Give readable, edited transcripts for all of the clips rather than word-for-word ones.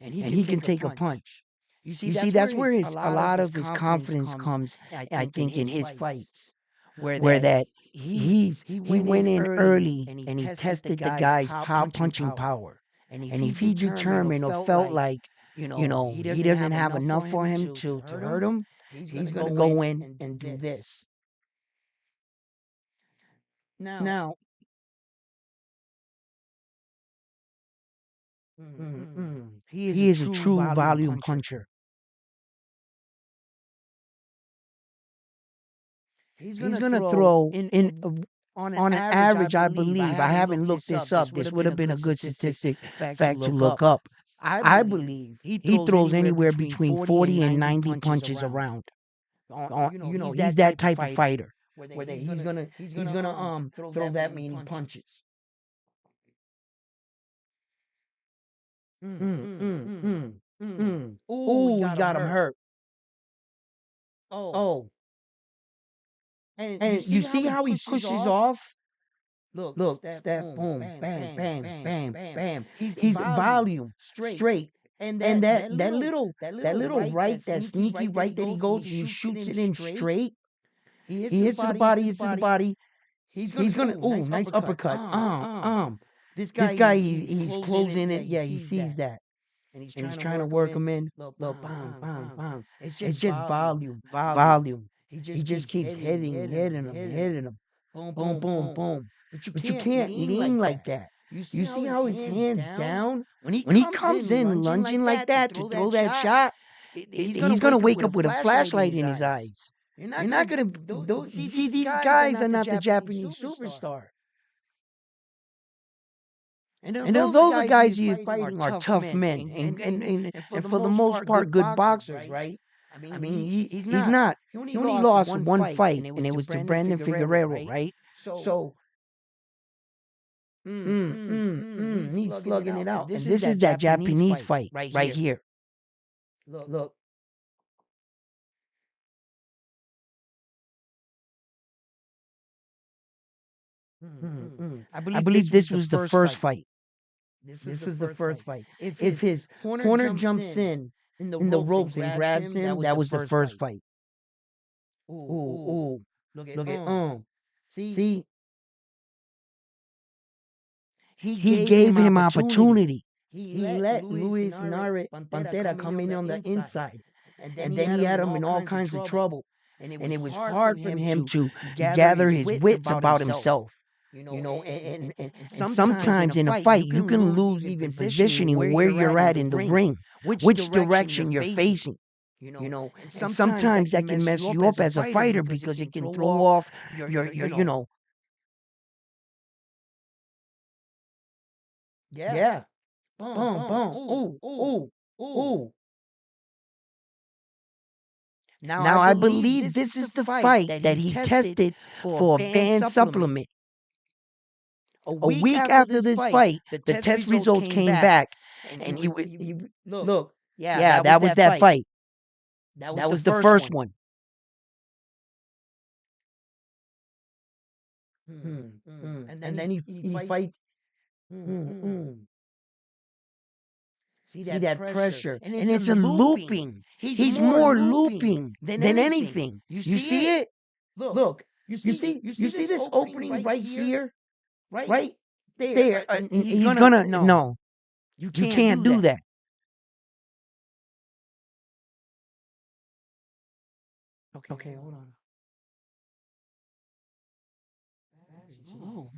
and and he he can can take take a a punch. punch. You see, You see, that's where that's where a a lot of lot his of his confidence confidence comes. comes, I I think in think, in his his fights, fights, where where that that he he went in went in early early and he and he tested the tested the guy's guy's punching punching power. power. And if And he if he determined or determined or felt felt like, like, he he doesn't doesn't have have enough enough for for him him to to hurt hurt him, him, He's gonna go in and do this. Now, Now, he is a he is a true true volume volume puncher. puncher. He's He's gonna gonna throw throw in in on an on an average, I average, I believe. I believe. I haven't haven't looked looked this this up. up. This would This have would been have a been good a good statistic statistic fact to fact to look look up. up. I I believe believe he he throws throws anywhere anywhere between between 40 and 40 and 90 90 punches punches around. around. He's He's that that type type of of fighter fighter where where he's he's gonna gonna throw throw that that many many punches. punches. Mm, Mm, mm, mm, mm, mm, mm. mm. Ooh, he Ooh, he got him got him hurt. hurt. Oh, Oh, and you and you see how see he how he pushes pushes off? off? Look, Look, step, step, boom, boom, bam, bam, bam, bam, bam, bam, bam. bam. He's He's volume, volume, straight. straight. And And that that little little right, right, that that sneaky sneaky right that he right that he goes and he goes and he shoots it shoots in it in straight. straight. He hits He to the hits to the body, hits body, to the hits to the body. body. He's gonna, He's gonna, ooh, ooh, nice nice uppercut. uppercut. This This guy, guy, he's he's closing in. closing Yeah, it. he Yeah, he sees sees that. that. And he's And he's trying to trying to work him work in. him in. Little Little bang, bang, bang, bang, bang. bang. It's It's just just volume, volume, volume. volume. He He just just keeps keeps hitting him, hitting him, hitting him, hitting him, hitting him. hitting him. Boom, Boom, boom, boom, boom. boom. But you But you can't can't lean lean like like that. that. You see You how see his how his hands hands down? down? When he When he comes comes in in lunging lunging like like that to that to throw throw that that shot, shot, he's gonna he's gonna wake up wake with a up with a flashlight in flashlight his in his eyes. eyes. You're not You're gonna not gonna, see see, these these guys are guys are not the not the Japanese Japanese superstar. superstar. And And although the although the guys he guys is he is fighting are fighting are tough tough men, men and for and the for the most most part part good good boxers, boxers, right? right? I mean, I mean, he's he's not. not. He only He only lost lost one one fight, and fight, it and was it to was to Brandon Brandon Figueroa, Figueroa, right? right? So, So, he's he's slugging it slugging out, it and out, this and is this that is that Japanese Japanese fight fight right right here. here. Look, Look, I I believe believe this was this the was the first first fight. fight. This was This the was the first first fight. fight. If If his his corner corner jumps jumps in in the the ropes and ropes and grabs grabs him, that him, was that the was the first first fight. fight. Ooh, Ooh, ooh. ooh. Look at Look at See, See, he he gave him gave him opportunity. opportunity. He He let let Luis Luis Nare Pantera Pantera come in come on in the on the inside, inside. and then And he then had he him had in him all in all kinds of kinds of trouble. trouble. And it And was it was hard for hard for him him to to gather gather his his wits wits about about himself. himself. And And sometimes in a sometimes in a fight, you fight, you can can lose lose even even positioning positioning where where you're you're at in at the in the ring, ring, which which direction you're direction you're facing. facing. And And sometimes that sometimes can that can mess you mess up you as up a as a fighter fighter because it because can it can throw throw off off your yeah, yeah, boom, boom, boom, boom, ooh, ooh, ooh, ooh, ooh. ooh. Now I Now I believe believe this is this the is the fight fight that that he he tested tested for a for a banned banned supplement. supplement. A A week week after after this this fight, fight, the the test test results results came came back, back, and and he look, look, yeah, yeah, that was that was that that fight. fight. That was That the was the first first one. one. And then And then he he fight. fights. Mm, Mm, mm. mm. See See that that pressure, pressure, and and it's a it's a looping. looping. He's He's more more looping looping than than anything. anything. You You see see it? it? Look, Look, you see you see this this opening opening right right here, here, right right there. there. He's He's gonna gonna no, no. you You can't can't do do that. that. Okay, Okay, hold on. Oh,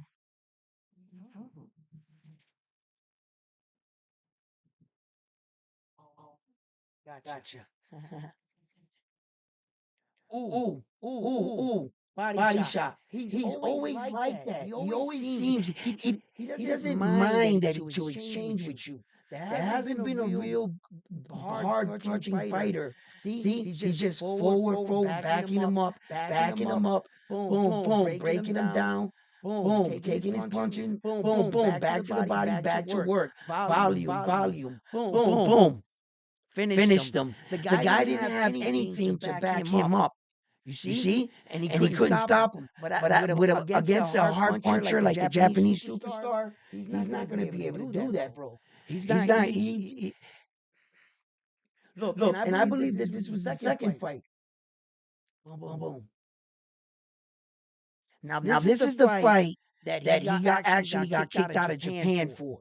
gotcha. Ooh, Ooh, ooh, ooh, ooh. ooh. Body Body shot. shot. He's He's always always like like that. that. He He always always seems seems he he doesn't doesn't mind that mind he that to to exchange with exchange you. with you. There There hasn't been hasn't a been a real real hard hard punching punching fighter. fighter. See, See, he's he's just just forward, forward, forward, forward, backing him backing up, him up. boom, Boom, boom, boom, breaking him breaking him down, down. boom, Boom, taking his taking his punching, punching. boom, Boom, boom, boom, back to the back to the body, body, back to back to work. work. Volume, Volume, volume, volume. boom, Boom, boom, boom. finished him. Finished him. The The guy guy didn't didn't have have anything to anything to back back him up. him up. You You see? see? And he And he couldn't couldn't stop him. stop him. But But with against a against a hard hard puncher puncher like the like the Japanese Japanese superstar, superstar, he's not he's going to not be gonna able be to able to do do that, bro. that, bro. He's He's not. not. Look, and Look, I and I believe that believe this that was this the was the second second fight. fight. Boom, boom, Boom, boom. boom. Now Now this is this the is the fight fight that he that he got got actually got actually got kicked out kicked of out of Japan Japan for, for,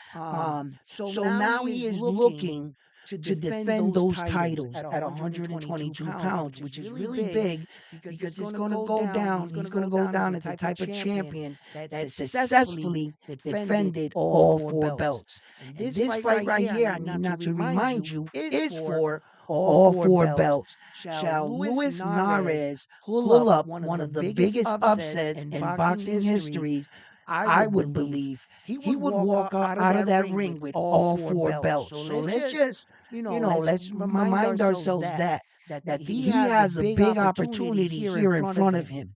So now he is looking to defend those titles at 122 pounds, which is really big because it's going to go down. He's going to go down as the type of champion that successfully defended all four belts. And this fight right here, I need not to remind you, is for all four belts. Shall Luis Nares pull up one of the biggest upsets in boxing history? I would believe he would walk out of that ring with all four belts. So let's just, let's remind ourselves that he has a big opportunity here in front of him.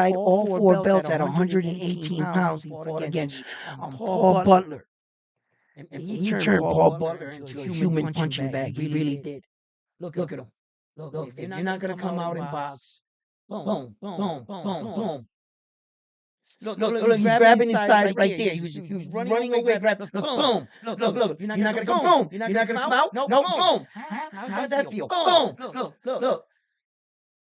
tied all four belts at 118 pounds. He fought against Paul Butler. And he turned Paul Butler into a human punching bag. He really did. Look at him. Look, if you're not going to come out and box, boom, boom, boom, boom. Look, he's grabbing his side right there. He was running away, grab, look, boom. Look, you're not gonna come, boom. You're not gonna come out, no, boom. How'd that feel? Boom. Look.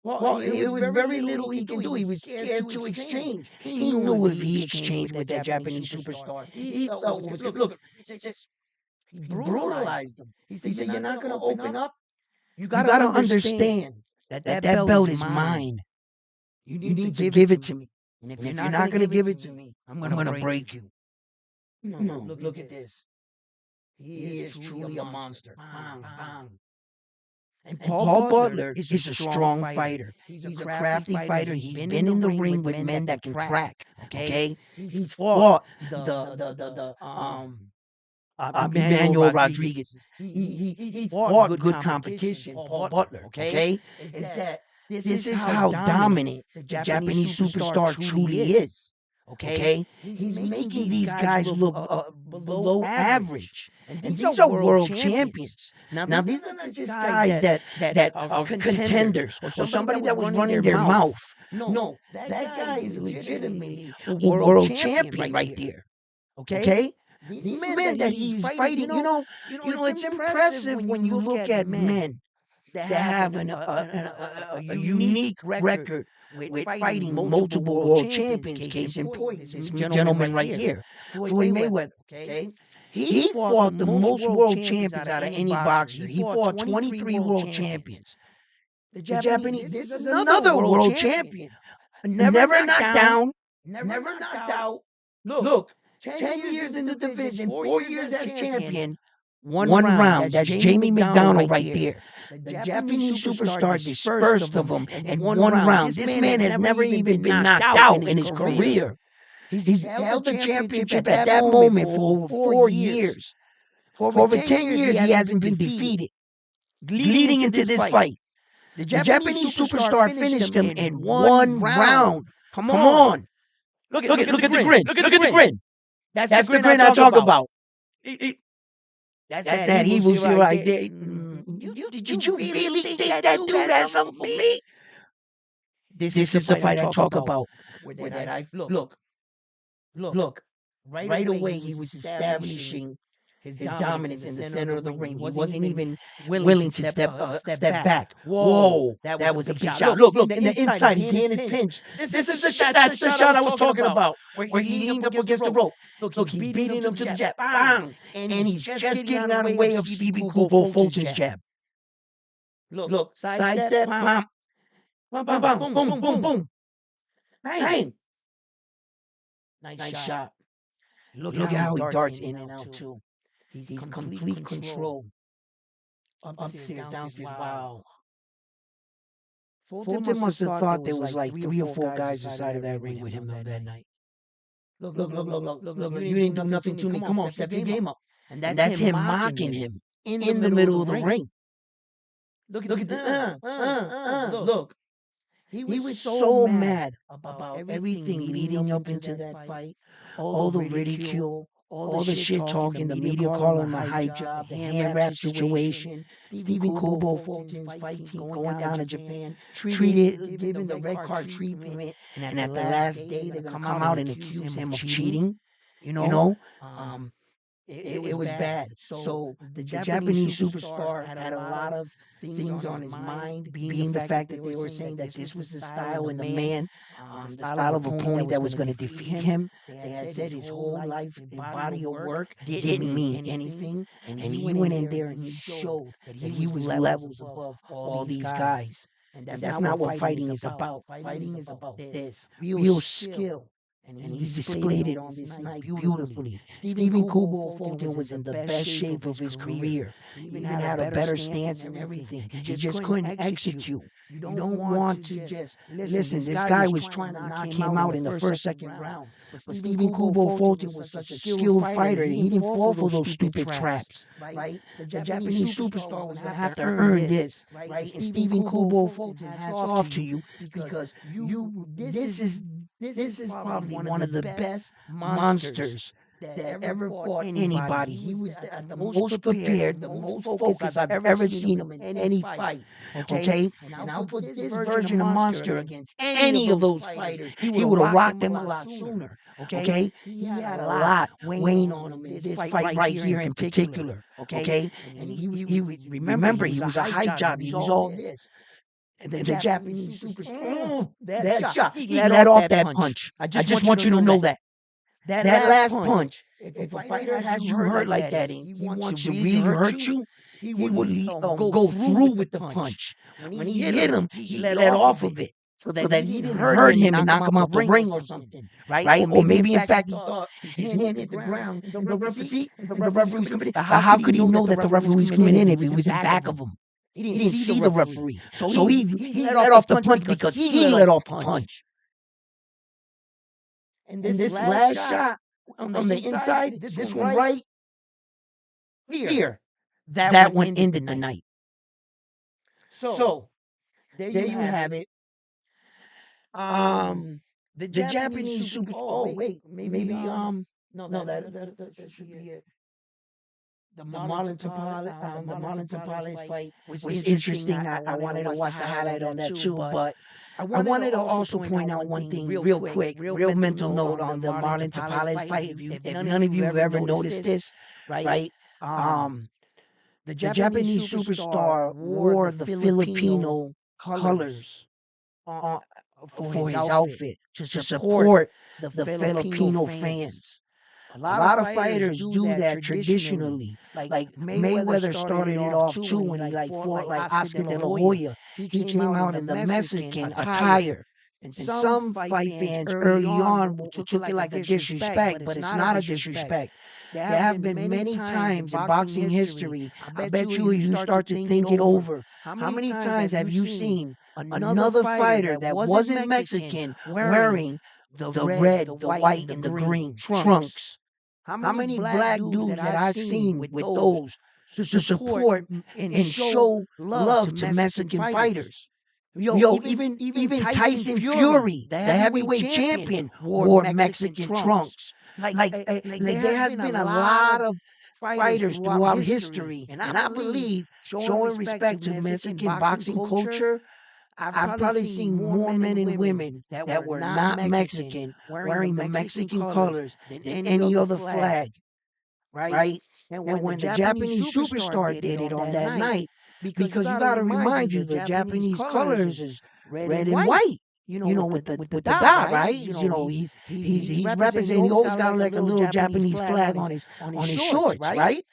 Well, it was very little he can do. He was scared to exchange. He knew if he exchanged with that Japanese superstar, he felt what was good. Look, just he brutalized him. He said, "You're not gonna open up. You gotta understand that belt is mine. You need to give it to me. And if you're not gonna give it to me, I'm gonna break you." No, look at this. He is truly a monster. Bang, bang. And Paul Butler is a strong fighter. He's a crafty fighter. He's been in the ring with men that can crack. Okay, he's fought Emmanuel Rodriguez. He fought good competition. Paul Butler. Okay, is that this is how dominant the Japanese superstar truly is. Okay, he's making these guys look below average, and these are world champions. Now these are not just guys that are contenders or somebody that was running their mouth. No, that guy is legitimately a world champion right there. Okay, these men that he's fighting, it's impressive when you look at men that have a unique record with fighting multiple world champions. Case in point, this gentleman right here, Floyd Mayweather. Okay, he fought the most world champions out of any boxer. He fought 23 world champions. The Japanese, this is another world champion. Never knocked down, never knocked out. Look, 10 years in the division, 4 years as champion. One round. That's Jamie McDonald right there. The Japanese superstar dispersed of him in one round. This man has never even been knocked out in his career. He's held the championship at that moment for over 4 years. For over 10 years, he hasn't been defeated. Leading into this fight, the Japanese superstar finished him in one round. Come on. Look at the grin. Look at the grin. That's the grin I talk about. That's that evil shit right there. Did you really think that dude has something for me? This is the fight I talk about. Where that I look. Right away, he was establishing his dominance in the center of the ring. He wasn't even willing to step back. Whoa, that was a big shot. Look, in the inside, his hand is pinched. This is the shot. That's the shot I was talking about, where he leaned up against the rope. Look, he's beating him to the jab. Bang! And he's just getting out of the way of Stevie Kubo Fulton's jab. Look, sidestep, bam, bam, bam, bam, boom, boom, boom. Bang! Nice shot. Look at how he darts in and out, too. He's complete control. Upstairs, downstairs, wow. Fulton must have thought there was like 3 or 4 guys inside of that ring with him that night. Look, you didn't do nothing to me. Come on, step your game up. And that's him mocking him in the middle of the ring. Look at the, look. He was so mad about everything leading up into that fight. All the ridicule, all the shit talking, the media calling him a hype job, the hand wrap situation, Stephen Kubo Fulton's fight team going down to Japan, given the red card treatment, and at the last day they're gonna come out and accuse him of cheating. It was bad. So the Japanese superstar had a lot of things on his mind, being the fact that they were saying that this was the style and the man, the style of opponent that was going to defeat him. They had said his whole life, his body of work didn't mean anything, and he went in there and he showed that he was levels above all these guys. And that's not what fighting is about. Fighting is about this real skill. And he displayed it on this night beautifully. Stephen Kubo Fulton was in the best shape of his career. He even had a better stance and everything. He just couldn't execute. You don't want to just listen. This guy was trying to knock him out in the first, second round. But Stephen Kubo Fulton was such a skilled fighter. He didn't fall for those stupid traps. Right? The Japanese superstar was going to have to earn this. Right? And Stephen Kubo Fulton, hats off to you because this is probably one of the best monsters that ever fought anybody. He was at the most prepared, the most focused I've ever seen him in any fight. Okay? And I'll put this version of Monster against any of those fighters. He would have rocked them a lot sooner. Okay? He had a lot weighing on him in this fight right here in particular. Okay? And he remember, he was a high job. He was all this. And the Japanese superstar, that shot, he let off that punch. I just want you to know that. That last punch, if a fighter has you hurt like that and he wants to really hurt you, he would go through with the punch. When he hit him, he let off of it so that he didn't hurt him and knock him out the ring or something, right? Or maybe in fact he thought his hand hit the ground. And the referee was coming in. But how could he know that the referee was coming in if he was in back of him? He didn't see the referee. So he let off the punch because he let off the punch. And this last shot on the inside, this one right here, that one ended the night. So there you have it. The Japanese super. Oh wait, maybe no, that should be it. The Marlon Tapales fight was interesting. I wanted to watch the highlight on that too, but I wanted to also point out one thing real quick, real mental note on the Marlon Tapales fight. If none of you have ever noticed this, right? Um, the Japanese superstar wore the Filipino colors on, for his outfit to support the Filipino fans. A lot of fighters do that traditionally. Like Mayweather started it off too when he like fought like Oscar De La Hoya. He came out in the Mexican attire. And some fight fans early on took it like a disrespect, but it's not a disrespect. There have been many times in boxing history, I bet you start to think it over. How many times have you seen another fighter that wasn't Mexican wearing the red, the white, and the green trunks? How many black dudes that I've seen with those to support and show love to Mexican fighters? Yo, even Tyson Fury, the heavyweight champion, wore Mexican trunks. Like there has been a lot of fighters throughout history, and I believe showing respect to Mexican boxing culture, I've probably seen more men and women that were not Mexican wearing the Mexican colors than any other flag, right? And when the Japanese superstar did it on that night, because you got to remind you the Japanese colors is red and white. With the dot, right? He's representing. He always got like a little Japanese flag on his shorts, right?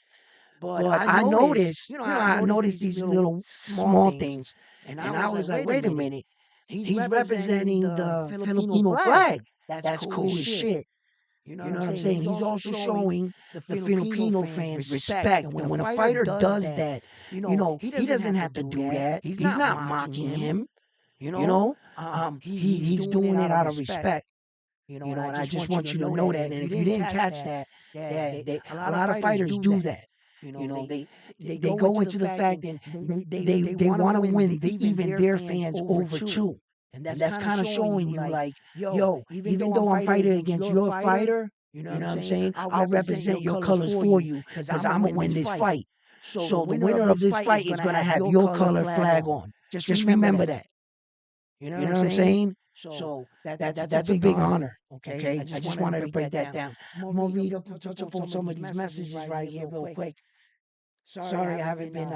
But I noticed, I noticed these little small things, and I was like, wait a minute, he's representing the Filipino flag. That's cool as shit. You know what I'm saying? He's also showing the Filipino fans respect. And when a fighter does that, he doesn't have to do that. He's not mocking him. He's doing it out of respect. And I just want you to know that. And if you didn't catch that, a lot of fighters do that. They go into the fact and they want to win even their fans over too. And that's kind of showing you like, yo, even though I'm fighting against your fighter, you know what I'm saying? I'll represent your colors for you because I'm gonna win this fight. So the winner of this fight is gonna have your color flag on. Just remember that. You know what I'm saying? So that's a big honor. Okay, I just wanted to break that down. I'm gonna read up touch up on some of these messages right here real quick. Sorry, I haven't been.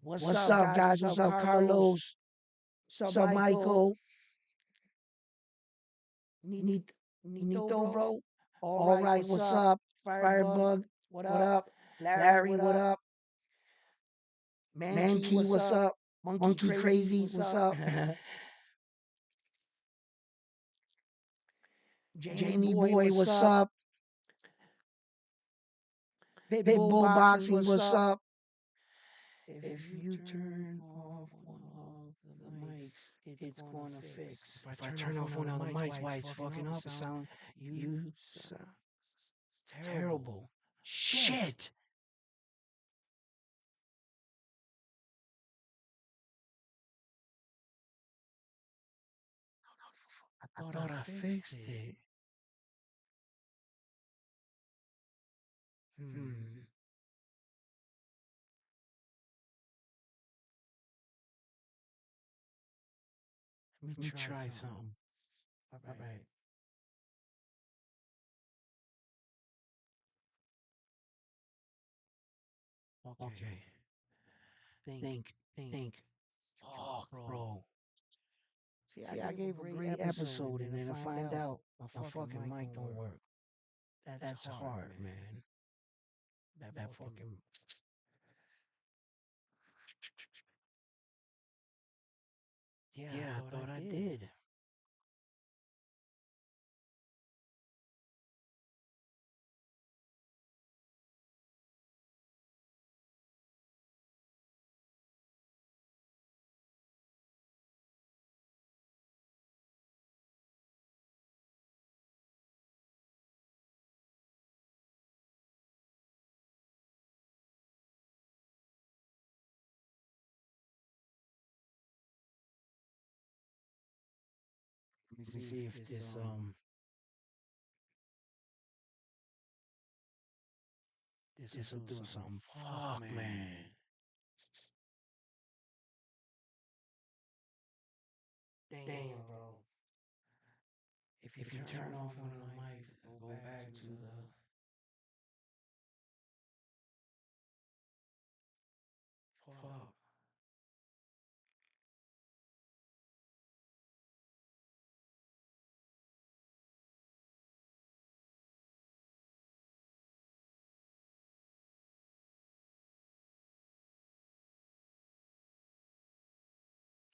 What's up, guys? What's up, Carlos? What's up, Michael? Nito, bro. All right, what's up? Firebug, what up? Larry, what up? Mankey, what's up? Monkey Crazy, what's up? Jamie Boy, what's up? Pitbull Boxing, what's up? If you turn off one of the mics, it's gonna fix. If I turn off one of the mics, why it's fucking up? It sound You sound terrible. Shit. I thought I fixed it. Hmm. Let me try something. All right. Okay. Think. Fuck, bro. See, I gave a great episode and then to find out my fucking mic don't work. That's hard, man. That fucking. Yeah, I thought I did. Let me see if this'll do something. Fuck, man. Damn, bro. If you turn off one of the mics, go back to the. Fuck.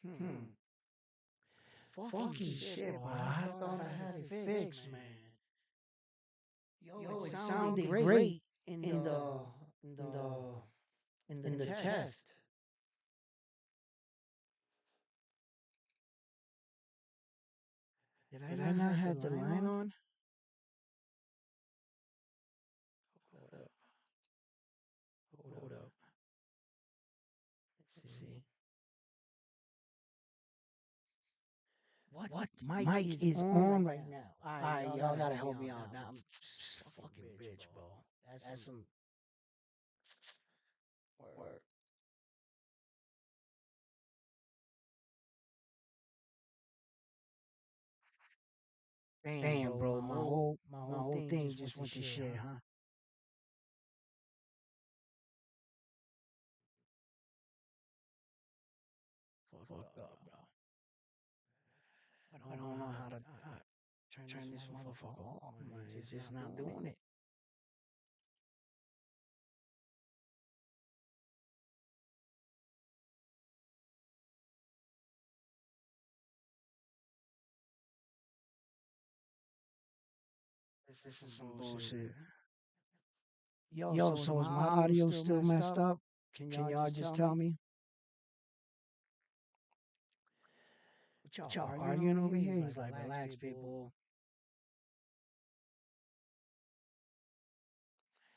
Hmm. Fucking shit, bro. I thought I had it fixed, man. Yo, it sounded great in the in the test. Did I not have the line on? Hold up. Hold up. Let's see. What mic is on right now? All right, y'all gotta help me out now. I'm a fucking bitch, bro. That's some word. Damn, bro, my whole thing just went to shit, huh? Fucked up, bro. I don't know how to turn this motherfucker off, man. It's just not doing it. This is some bullshit. Yo, so is my audio still messed up? Can y'all just tell me? What y'all arguing over here? He's like, relax, people.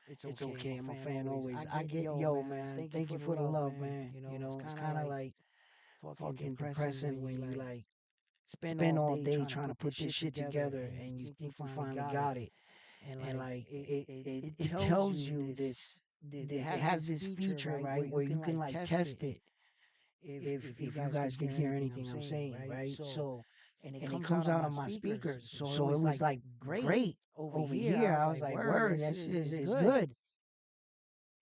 It's okay. I'm a fan always. I get, yo, man. Thank you for the love, man. It's kind of like fucking depressing when you like spend all day trying to put this shit together and you think you finally got it, and like it tells you it has this feature, right, where you can like test it if you guys can hear anything I'm saying, right? So and it comes out on my speakers. So it was like great over here. I was like, word, is good.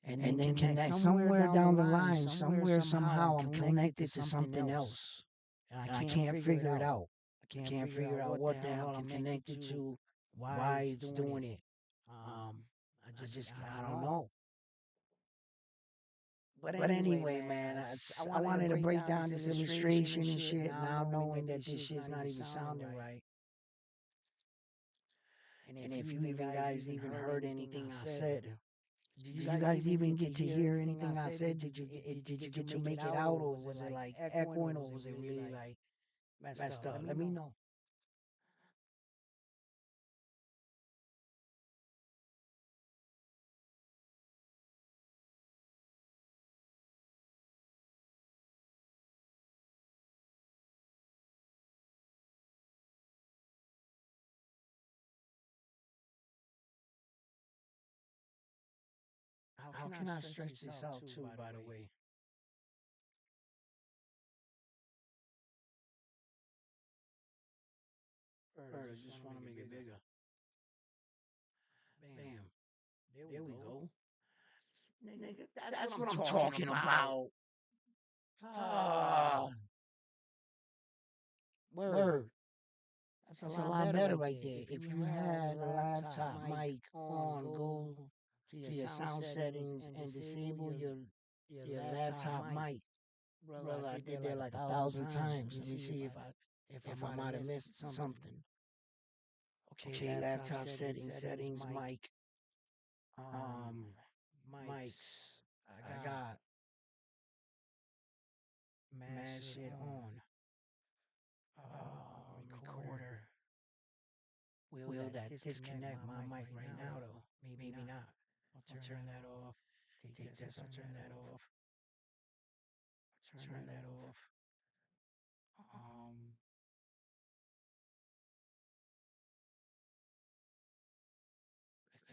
And then connect somewhere down the line, somewhere somehow I'm connected to something else, and I can't figure it out. I can't figure out what the hell I'm connected to, why it's doing it. Um, I don't know. But anyway, man, I wanted to break down this illustration and shit. Now knowing that this shit's not even sounding right. And if you even guys even heard anything I said, did you guys even get to hear anything I said? Did you get to make it out, or was it like echoing, or was it really like messed up? Let me know. can I stretch this out too? By the way, or I just want to make it bigger. Bam. There we go. Nigga, that's what I'm talking about. Ah, word. That's a lot better right there. If you had a laptop mic on, go to your sound settings and disable your laptop mic. Brother, I did that like 1,000 times. Let me see if I might have missed something. Okay, laptop settings, mic, um, mics. I got mash it on. Recorder. Will that disconnect my mic right now though? Maybe not. I'll turn that off. Take this, I'll turn that off. Turn that off. Um,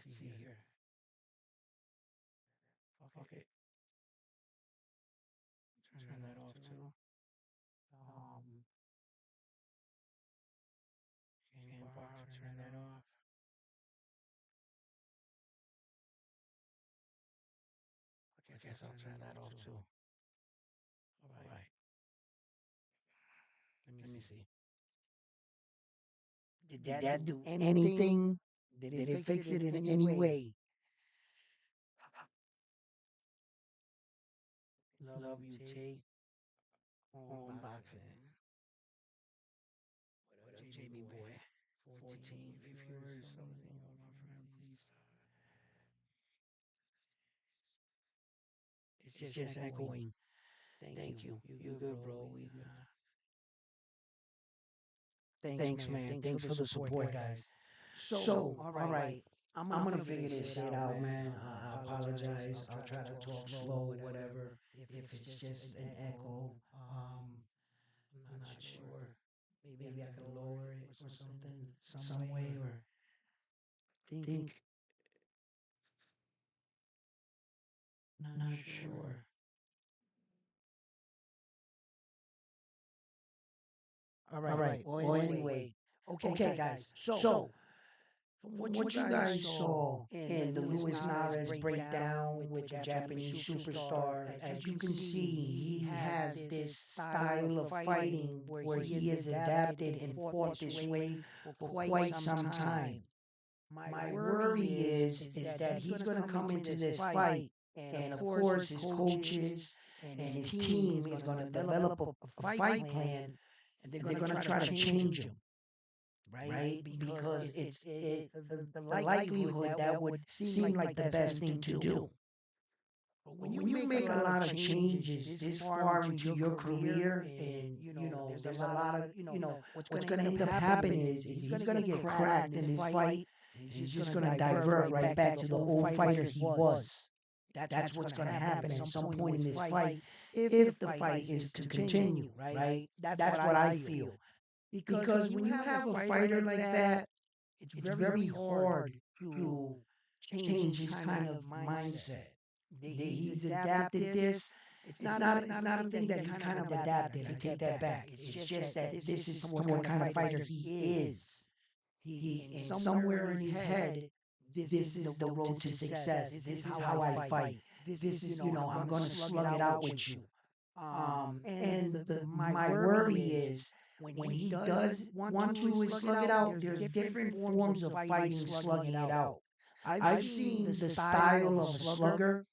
let's see here. Fuck it. Turn that off too. Um, Game bar, I'll turn that off. I guess I'll turn that off too. All right. Let me see. Did that do anything? Did it fix it in any way? Love you, take on boxing. What up, Jamie boy? 14 viewers, something on my friend, please. It's just echoing. Thank you. You good, bro? We good. Thanks, man. Thanks for the support, guys. So, all right. I'm gonna figure this shit out, man. I apologize. I'll try to talk slow, whatever. If it's just an echo, I'm not sure. Maybe I can lower it or something, some way, or think. Not sure. All right. Well, anyway. Okay, guys. So, from what you guys saw in the Luis Nares breakdown with the Japanese superstar, as you can see, he has this style of fighting where he has adapted and fought this way for quite some time. My worry is that he's going to come into this fight, and of course his coaches and his team is going to develop a fight plan, and they're going to try to change him, right? Because the likelihood that would seem like the best thing to do. But when you make a lot of changes this far into your career, and there's a lot of what's going to end up happening is he's going to get cracked in this fight, and he's just going to divert right back to the old fighter he was. That's what's going to happen at some point in this fight, if the fight is to continue, right? That's what I feel. Because when you have a fighter like that, it's very hard to change his kind of mindset. He's adapted this. It's not a thing that he's kind of adapted. I take that back. It's just that this is what kind of fighter he is. He and somewhere in his head, this is the road to success. This is how I fight. This is I'm gonna slug it out with you. And my worry is when he does want to slug it out, there's different forms of fighting slugging it out. I've seen the style of a slugger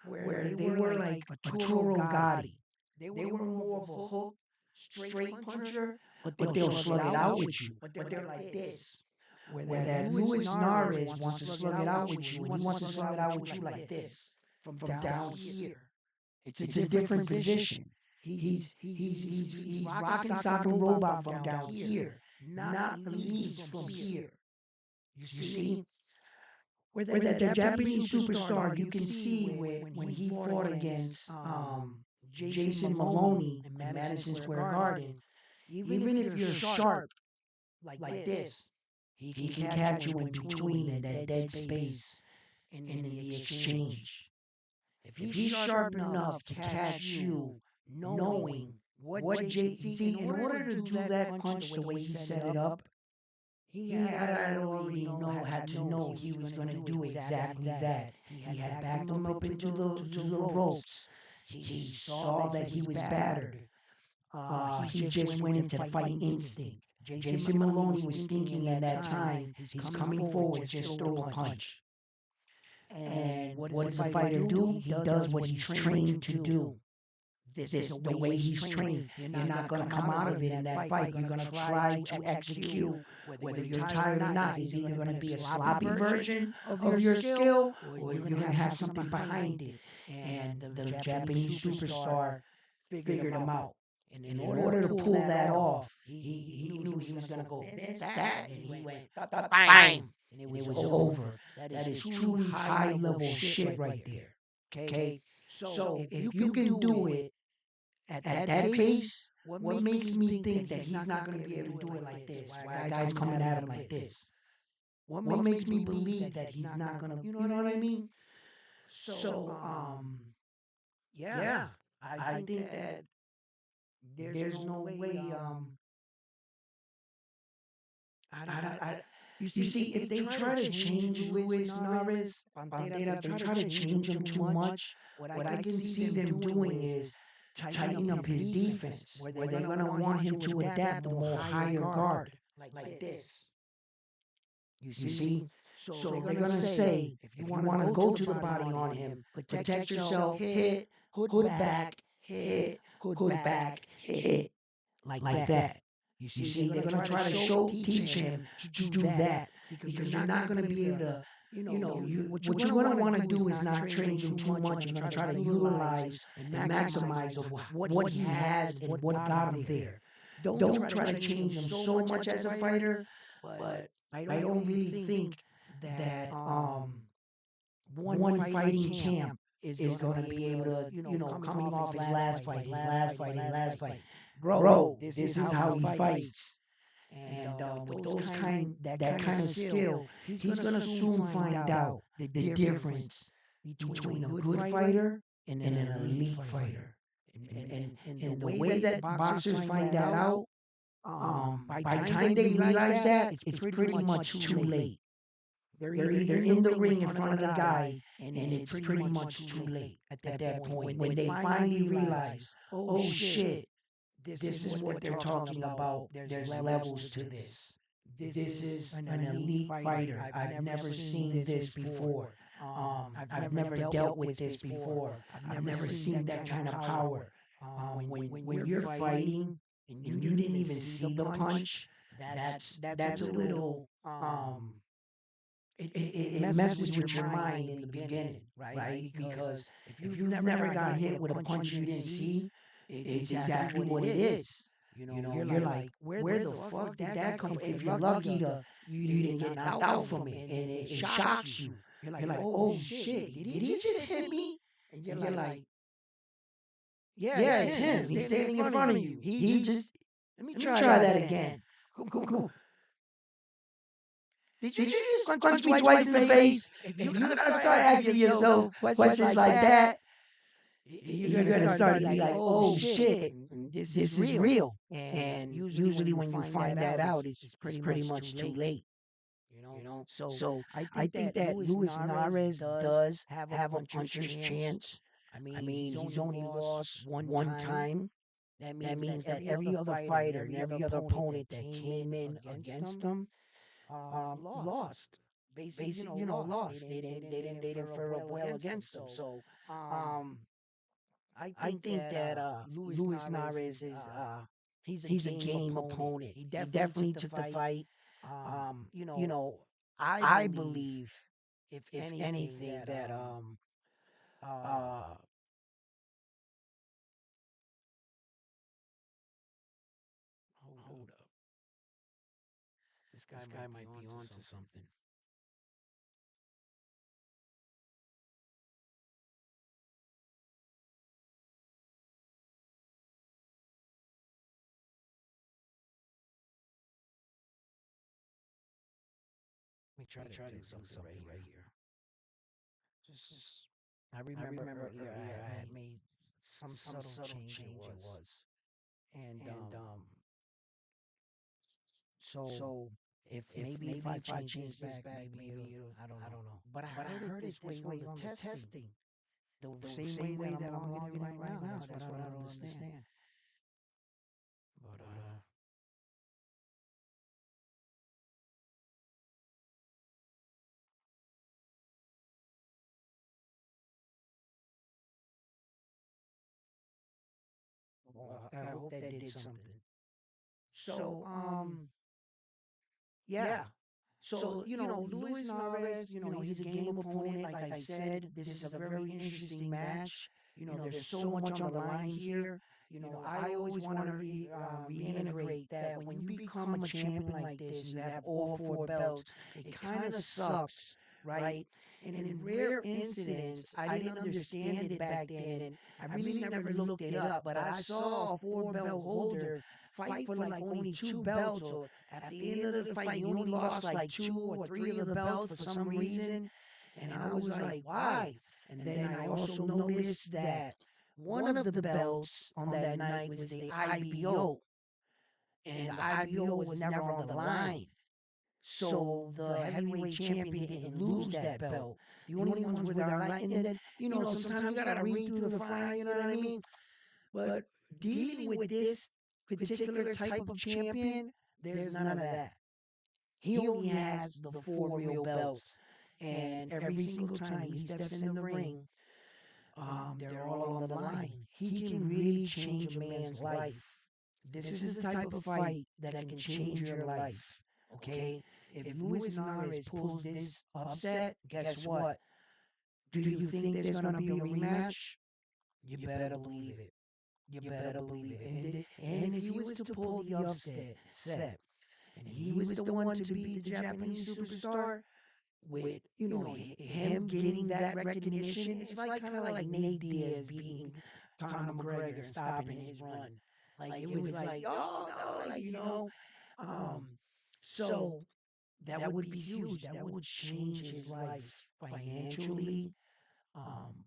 where they were like a Toro Gotti. They were more of a hook, straight puncher, but they'll slug it out with you. But they're like this. Where that Luis Nares wants to slug it out with you, and he wants to slug it out with you like this, from down here. It's a different position. He's rocking sock and robot from down here, not elites from here. You see, where the Japanese superstar, you can see when he fought against Jason Maloney in Madison Square Garden, even if you're sharp like this, he can catch you in between in that dead space in the exchange. if he's sharp enough to catch you knowing what Jay see, in order to do that punch the way he set it up, he had already had to know he was going to do exactly that. He had backed him up into the ropes. He saw that he was battered. He just went into fight instinct. Jason Maloney was thinking in that time, he's coming forward, just throw a punch. And what does the fighter do? He does what he's trained to do. This the way he's trained. You're not going to come out of it in that fight. You're going to try to execute whether you're tired or not. It's either going to be a sloppy version of your skill or you're going to have something behind it. And the Japanese superstar figured him out. And in order to pull that off, he knew he was going to go this, that, and he went bang, and it was over. That is truly high level shit right there. Okay, so if you can do it at that pace, what makes me think that he's not going to be able to do it like this? Why guys coming at him like this? What makes me believe that he's not going to? You know what I mean? So, yeah, I think that there's no way. You see, if they try to change Luis Narez, Pantera, if they try to change him too much, what I can see them doing is tighten up his defense, where they're going to want him to adapt a more higher guard, like this. You see? So they're going to say, if you want to go to the body on him, protect yourself, hit, hood back, hit, hood back, hit, like that. You see, they're going to try to teach him to do that because you're not going to be able to, what you're going to want to do is not train him too much. You're going to try to utilize and maximize of what he has and what got him there. Don't try to change him so much as a fighter, but I don't really think that one fighting camp is going to be able to, coming off his last fight. Bro, this is how he fights. And with that kind of skill, he's gonna soon find out the difference between a good fighter and an elite fighter. And the way that boxers find that out, by the time they realize that, it's pretty much too late. They're either in the ring in front of the guy, and it's pretty much too late at that point. When they finally realize, oh shit, this is what they're talking about. There's levels to this. This is an elite fighter. I've never seen this before. I've never dealt with this before. I've never seen that kind of power. When you're fighting and you didn't even see the punch, that's a little it messes with your mind in the beginning, right? Because if you never got hit with a punch you didn't see, it's exactly what it is. You're like, where the fuck did that come from? If you're lucky you didn't get knocked out from it, and it shocks you. You're like, oh shit, did he just hit me? And you're like, yeah, it's him. He's standing in front of you. He just let me try that again. Cool. Did you just punch me twice in the face? If you gotta start asking yourself questions like that, you're gonna start to be like, oh shit, this is real. And usually when you find that out, it's pretty much too late. So I think that Luis Narez does have a puncher's chance. I mean, he's only lost one time. That means that every other fighter and every other opponent that came in against him lost. Basically, lost. They didn't fare up well against him. So, I think that Luis Narez is he's a game opponent. He definitely took the fight. You know, I believe, if anything, that uh hold up, this guy might be onto something. Let me try to do something right here. Just I remember earlier I had made some subtle change it was. And so if I change this back, maybe it'll, I don't know. But I heard it this way on the testing. The same way that I'm logging in right now. That's what I don't understand. But well, I hope that did something. So yeah. So, Luis Nares, he's a game opponent. Like I said, this is a very interesting match. There's so much on the line here. I always want to reiterate that when you become a champion like this and you have all four belts, it kind of sucks, right? And in rare incidents, I didn't understand it back then, and I really never looked it up, but I saw a four belt holder fight for like only two belts, or at the end of the fight, he only lost like two or three of the belts for some reason. And I was like, why? And then I also noticed that one of the belts on that night was the IBO, and the IBO was never on the line. So the heavyweight champion didn't lose that belt. The only ones were that are like, and then, sometimes you gotta read through the fire, you know what I mean? But dealing with this particular type of champion, there's none of that. He only has the four real belts. And every single time he steps in the ring, they're all on the line. He can really change a man's life. This is the type of fight that can change your life. Okay? If Luis Nares pulls this upset, guess what? Do you think there's gonna be a rematch? You better believe it. You better believe it. And if he was to pull the upset, and he was the one to beat the Japanese superstar, with him getting that recognition, it's like kind of like Nate Diaz beating Conor McGregor and stopping his run. Like it was like, oh no, like um, so that would be huge. That would change his life financially.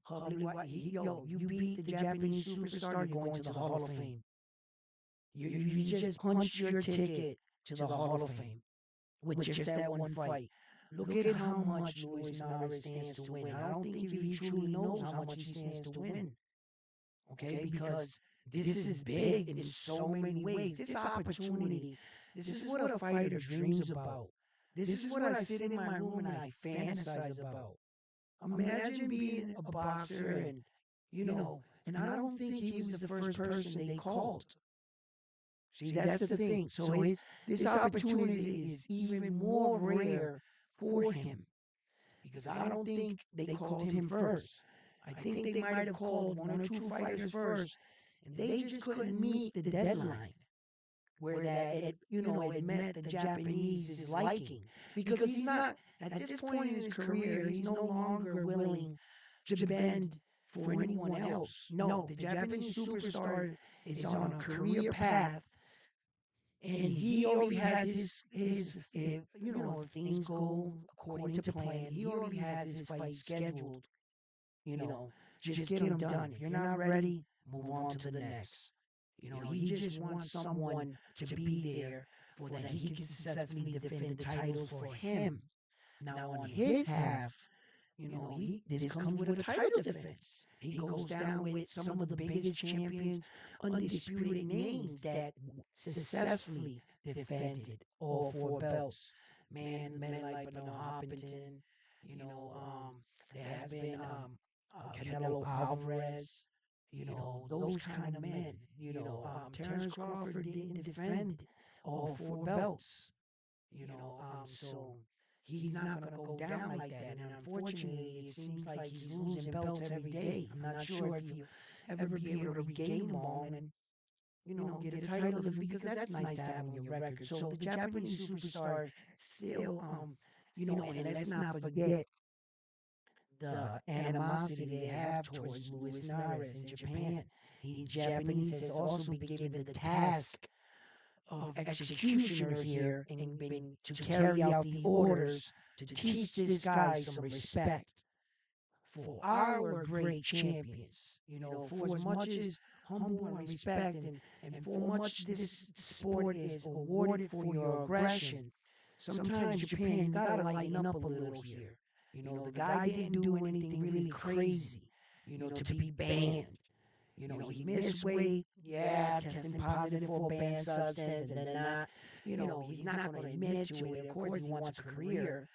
Public, you beat the Japanese superstar, you're going to the Hall of Fame. You just punched your ticket to the Hall of Fame with just that one fight. Look at how much Luis Nares stands to win. I don't think he truly knows how much he stands to win. Okay, because this is big in so many ways. This opportunity, this is what a fighter dreams about. This is what I sit in my room and I fantasize about. Imagine being a boxer and, and I don't think he was the first person they called. See, that's the thing. So this opportunity is even more rare for him because I don't think they called him first. I think they might have called one or two fighters first, and they just couldn't meet the deadline where that it met the Japanese's liking because he's not at this point in his career. He's no longer willing to bend for anyone else. No, the Japanese superstar is on a career path, and he already has his if things go according to plan, he already has his fight scheduled. You know, just get him done. If you're not ready, move on to the next. He just wants someone to be there for that he can successfully defend the titles for him. Now on his half, he this comes with a title defense. He goes down with some of the biggest champions, undisputed names that successfully defended all four belts. Men like Bernal Hopkins, you know, there has been Canelo Alvarez, those kind of men. Terrence Crawford didn't defend all four belts. So he's not going to go down like that. And unfortunately, it seems like he's losing belts every day. I'm not sure if he'll ever be able to regain them all and, get a title because that's nice to have on your record. So the Japanese superstar still, and let's not forget the animosity they have towards Luis Nares in Japan. The Japanese has also been given the task of executioner here and been to carry out the orders to teach this guy some respect for our great champions. For as much as humble and respect and for much this sport is awarded for your aggression, sometimes Japan, you gotta lighten up a little here. The guy didn't do anything really crazy, to be banned. He missed weight, yeah, testing positive for a banned substance, and then not, he's not going to admit to it. Of course, he wants a career.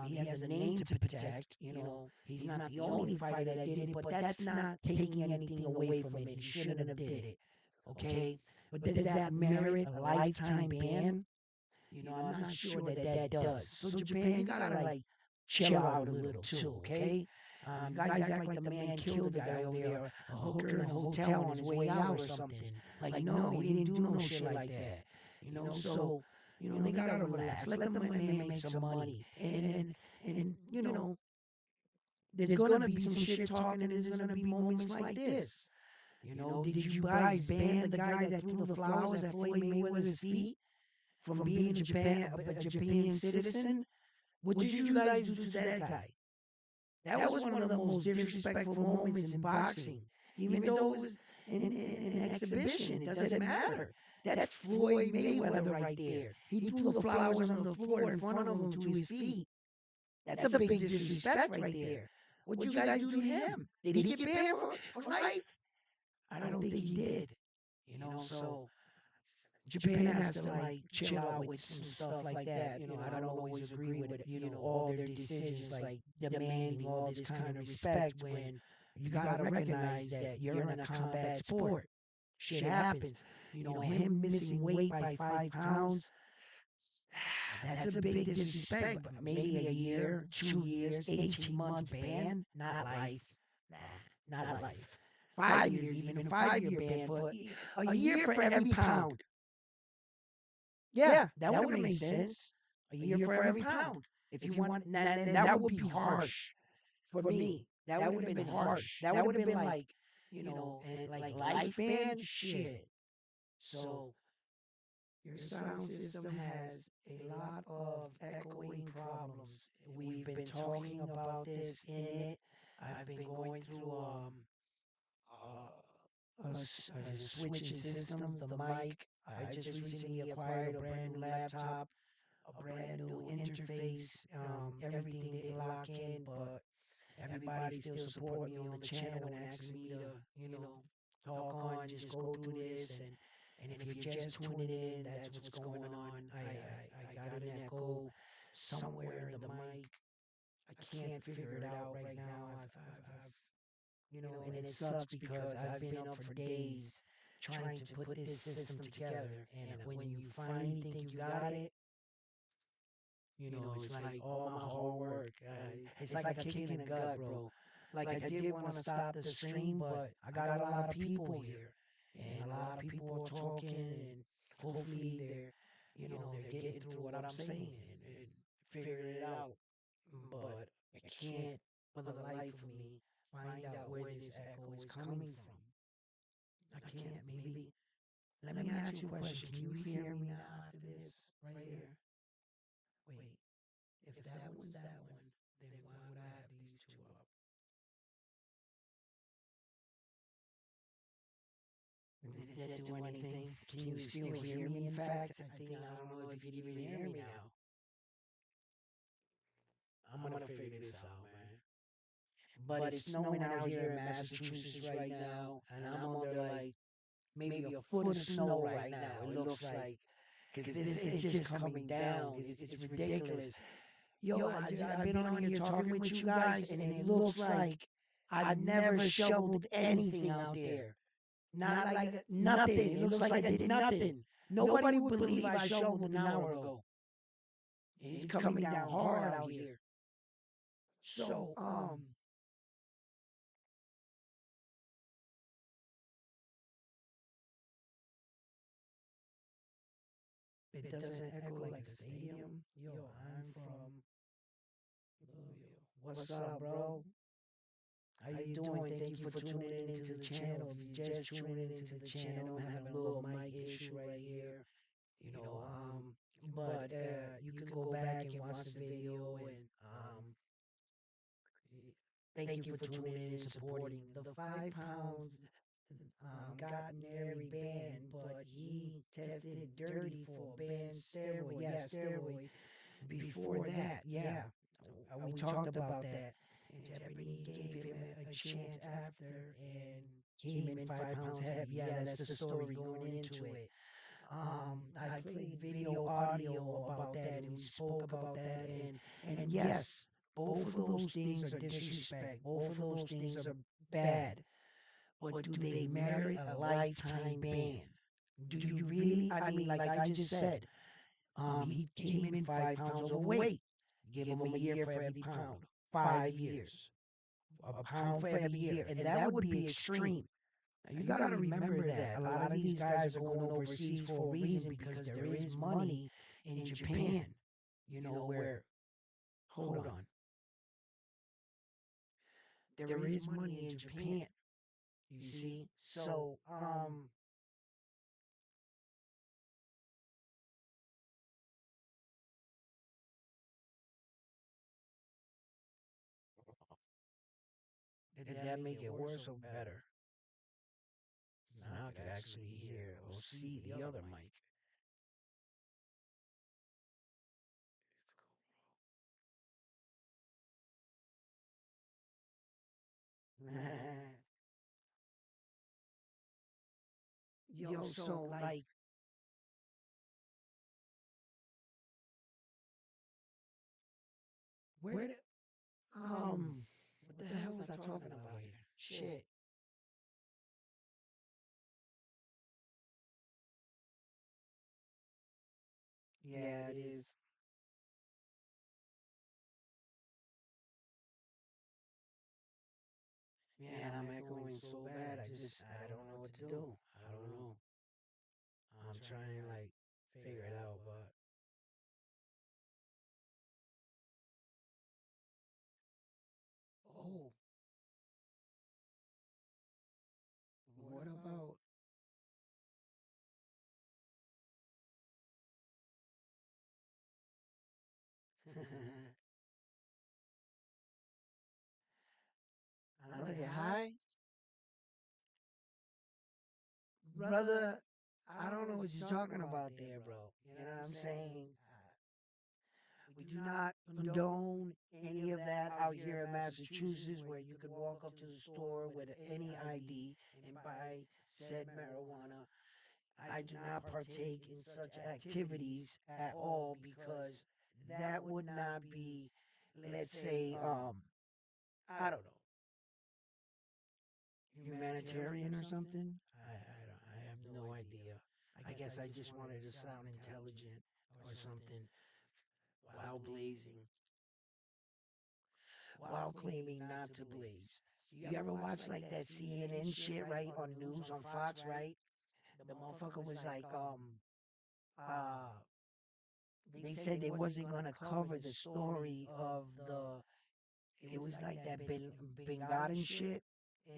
He has a name to protect. He's not the only fighter that did it, but that's not taking anything away from it. He shouldn't have did it. Okay, but does that merit a lifetime ban? I'm not sure that that does. So Japan, you gotta like chill out a little too, okay? You guys act like the man killed the guy over there, a hooker in a hotel on his way out or something. Like, no, he didn't do no shit like that. So they gotta relax. Let the man make some money, and there's gonna be some shit talking, and there's gonna be moments like this. Did you guys ban the guy that threw the flowers at Floyd Mayweather's feet from being a Japan citizen? What did you guys do to that guy? That was one of the most disrespectful moments in boxing. Even though it was an exhibition, it doesn't matter. That's Floyd Mayweather right there. He threw the flowers on the floor in front of him to his feet. That's a big disrespect right there. What'd you guys do to him? Did he get banned for life? I don't think he did. So Japan has to like chill out with some stuff like that. I don't always agree with all their decisions, like demanding all this kind of respect when you gotta recognize that you're in a combat sport. Shit happens. Him missing weight by 5 pounds, that's a big disrespect. But maybe a year, 2 years, 18 months ban, not life. Nah, not life. 5 years, even a 5 year ban for a year for every pound. Yeah, that would have made sense. A year for every pound. If you want, that would be harsh for me. That would have been harsh. That would have been like, and like lifespan shit. So your sound system has a lot of echoing problems. We've been talking about this in it. I've been going through switching systems, the mic. I just recently acquired a brand new laptop, a brand new interface. Everything didn't lock in, but everybody still support me on the channel and asking me to, talk on, just go through this. And if you're just tuning in, that's what's going on. I got an echo somewhere in the mic. I can't figure it out right now. And it sucks because I've been up for days trying to put this system together. And when you finally think you got it, it's like all my hard work. It's like a kick in the gut, bro. Like I did want to stop the stream, but I got a lot of people here, and a lot of people are talking, and hopefully they're getting through what I'm saying and figuring it out. But I can't, for the life of me, find out where this echo is coming from. I can't. Maybe. Let me ask you a question. Can you hear me now after this right here? Wait. If that one's that one, then why would I have these two up? Did that do anything? Can you still hear me? In fact, I don't know if you can even hear me now. I'm gonna figure this out, man. But it's snowing out here in Massachusetts right now, and I'm under like maybe a foot of snow right now. It looks like because this is just coming down. It's ridiculous. Yo, I've been on here talking with you guys, and it looks like I've never shoveled anything out there. Not like nothing. It looks like I did nothing. Nobody would believe I shoveled an hour ago. It's coming down hard out here. So, it doesn't echo like the stadium. Yo, I'm from Louisville. What's up, bro? How you doing? Thank you for tuning in into the channel. If you're just tuning in into the channel, I'm having a little mic issue right here. You know, but you can go back and watch the video and Thank you for tuning in and supporting. The 5 pounds got Nery banned, but he tested dirty for banned steroid. Yeah, steroid. Before that, yeah, we talked about that. And Japanese gave him a chance after and came in 5 pounds heavy. Yeah, that's the story going into it. I played video audio about that, and we spoke about that, and yes, both of those things are disrespect. Both of those things are bad. But do they merit a lifetime ban? Do you really? I mean, like I just said, he came in 5 pounds overweight. Give him a year for every pound, 5 years, a pound for every year, and that would be extreme. Now, you got to remember that a lot of these guys are going overseas for a reason because there is money in Japan. You know where? Hold on, there is money in Japan. You see, so did that make it worse or better? Now I could actually hear or see the other mic. Yo, so like, where the what the hell was I talking about here? Shit. Yeah, it is. Man, I'm echoing so bad. I don't know what to do. I don't know. I'm trying to like figure it out, but oh, what about? Another high, brother. I don't know what you're talking about there, bro. You know what I'm saying? We do not condone any of that out here in Massachusetts where you could walk up to the store with any ID and buy said marijuana. I do not partake in such activities at all because that would not be, let's say, I don't know, humanitarian or something. I have no idea. I guess I just wanted to sound intelligent or something while blazing, while claiming not to blaze. You ever watch like that CNN shit, right? On news, on Fox, right? The motherfucker was like, uh, they said they wasn't gonna cover the story of it was like that Bin Laden shit,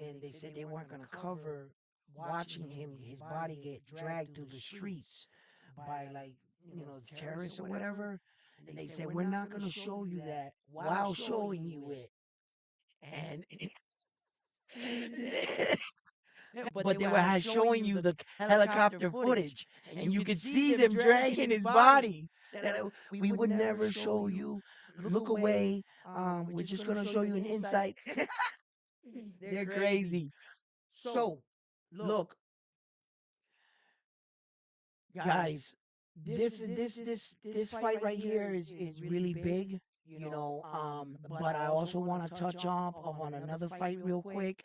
and they said they weren't gonna cover watching his body get dragged through the streets by like the terrorists or whatever. And they said we're not gonna show you that while showing you it, and but they were showing you the helicopter footage, and you could see them dragging his body. That we would never show you. Look away. We're just gonna show you an insight. They're crazy. So, look, guys, this fight right here is really big, but I also want to touch on another fight real quick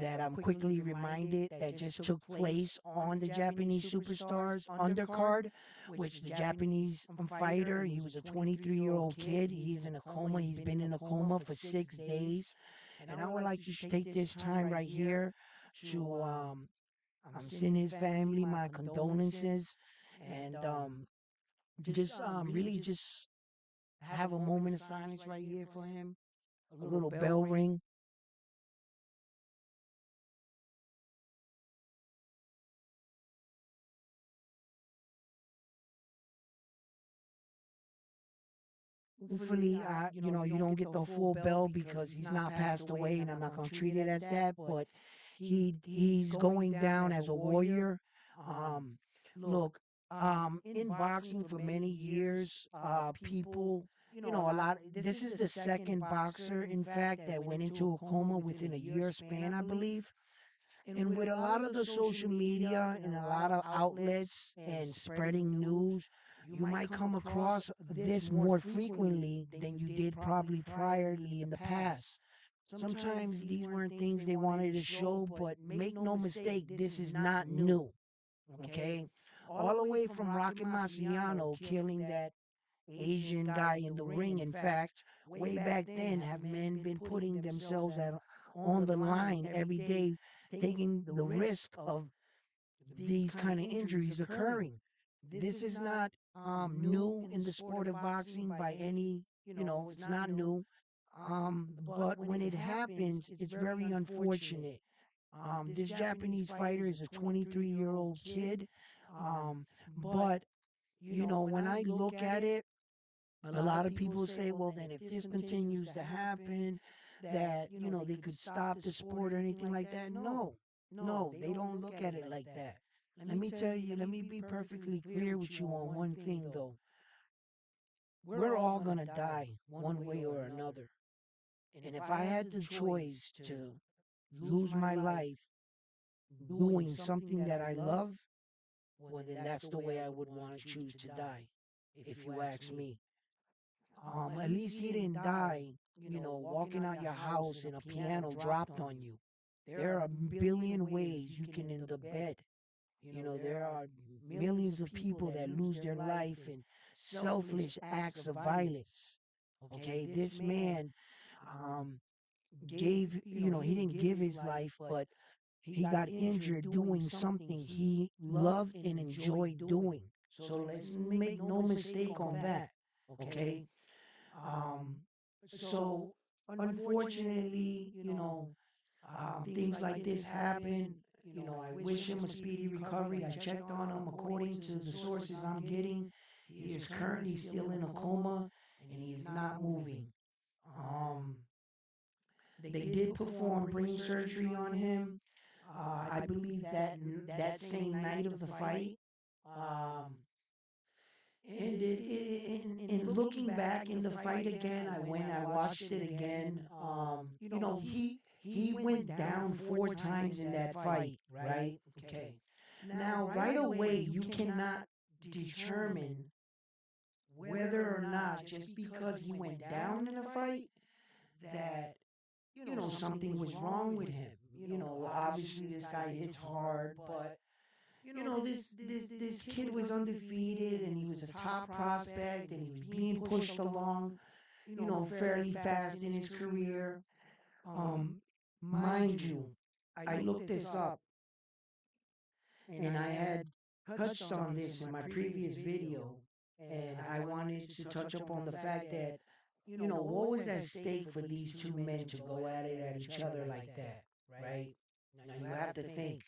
that I'm quickly reminded that just took place on the Japanese Superstars undercard, which the Japanese fighter, he was a 23-year-old kid. He's in a coma. He's been in a coma for 6 days. And I would like to take this time right here to I'm sending his family my condolences, and just really just have a moment of silence right here for him. A little bell ring. Hopefully, you don't get the full bell because he's not passed away, and I'm not gonna treat it as that. But he's going down as a warrior. Um, Look, in boxing for many years, people, a lot. This is the second boxer, in fact, that went into a coma within a year span, I believe. And with a lot of the social media and a lot of outlets and spreading news, you might come across this more frequently than you did probably priorly in the past. Sometimes these weren't things they wanted to show, but make no mistake, this is not new. Okay? All the way from Rocky Marciano killing that Asian guy in the ring. In fact, way back then, have men been putting themselves on the line every day, taking the risk of these kind of injuries occurring. This is not new in the sport of boxing by any, it's not new. But when it happens, it's very unfortunate. This Japanese fighter is a 23-year-old kid. But, when I look at it, a lot of people say, well, then if this continues to happen, that, they could stop the sport or anything like that. No, no, they don't look at it like that. Let me tell you, let me be perfectly clear with you on one thing, though. We're all going to die one way or another. And if I had the choice to lose my life doing something that I love, well, then that's the way I would want to choose to die, if you ask me. At least he didn't die, walking out your house and a piano dropped on you. There are a billion ways you can end up dead. There are millions of people that lose their life in selfless acts of violence. Okay, this man um, he didn't give his life, but he got injured doing something he loved and enjoyed doing. So let's make no mistake on that. Okay, um, so unfortunately, things like this happen. I wish him a speedy recovery. I checked on him. According to the sources I'm getting, he is currently still in a coma and he is not moving. Um, they did perform brain surgery on him. I believe that same night of the fight. Um, and in looking back in the fight again, I watched it again. He went down four times in that fight, right? Okay. Now, right away, you cannot determine whether or not just because he went down in a fight that something was wrong with him. Obviously this guy hits hard, but this kid was undefeated and he was a top prospect and he was being pushed along, fairly fast in his career. Um, Mind you, I looked this up and I had touched on this in my previous video, and I wanted to touch up on the fact that, what was at stake for these two men to go at it at each other like that, right? Now you have to think.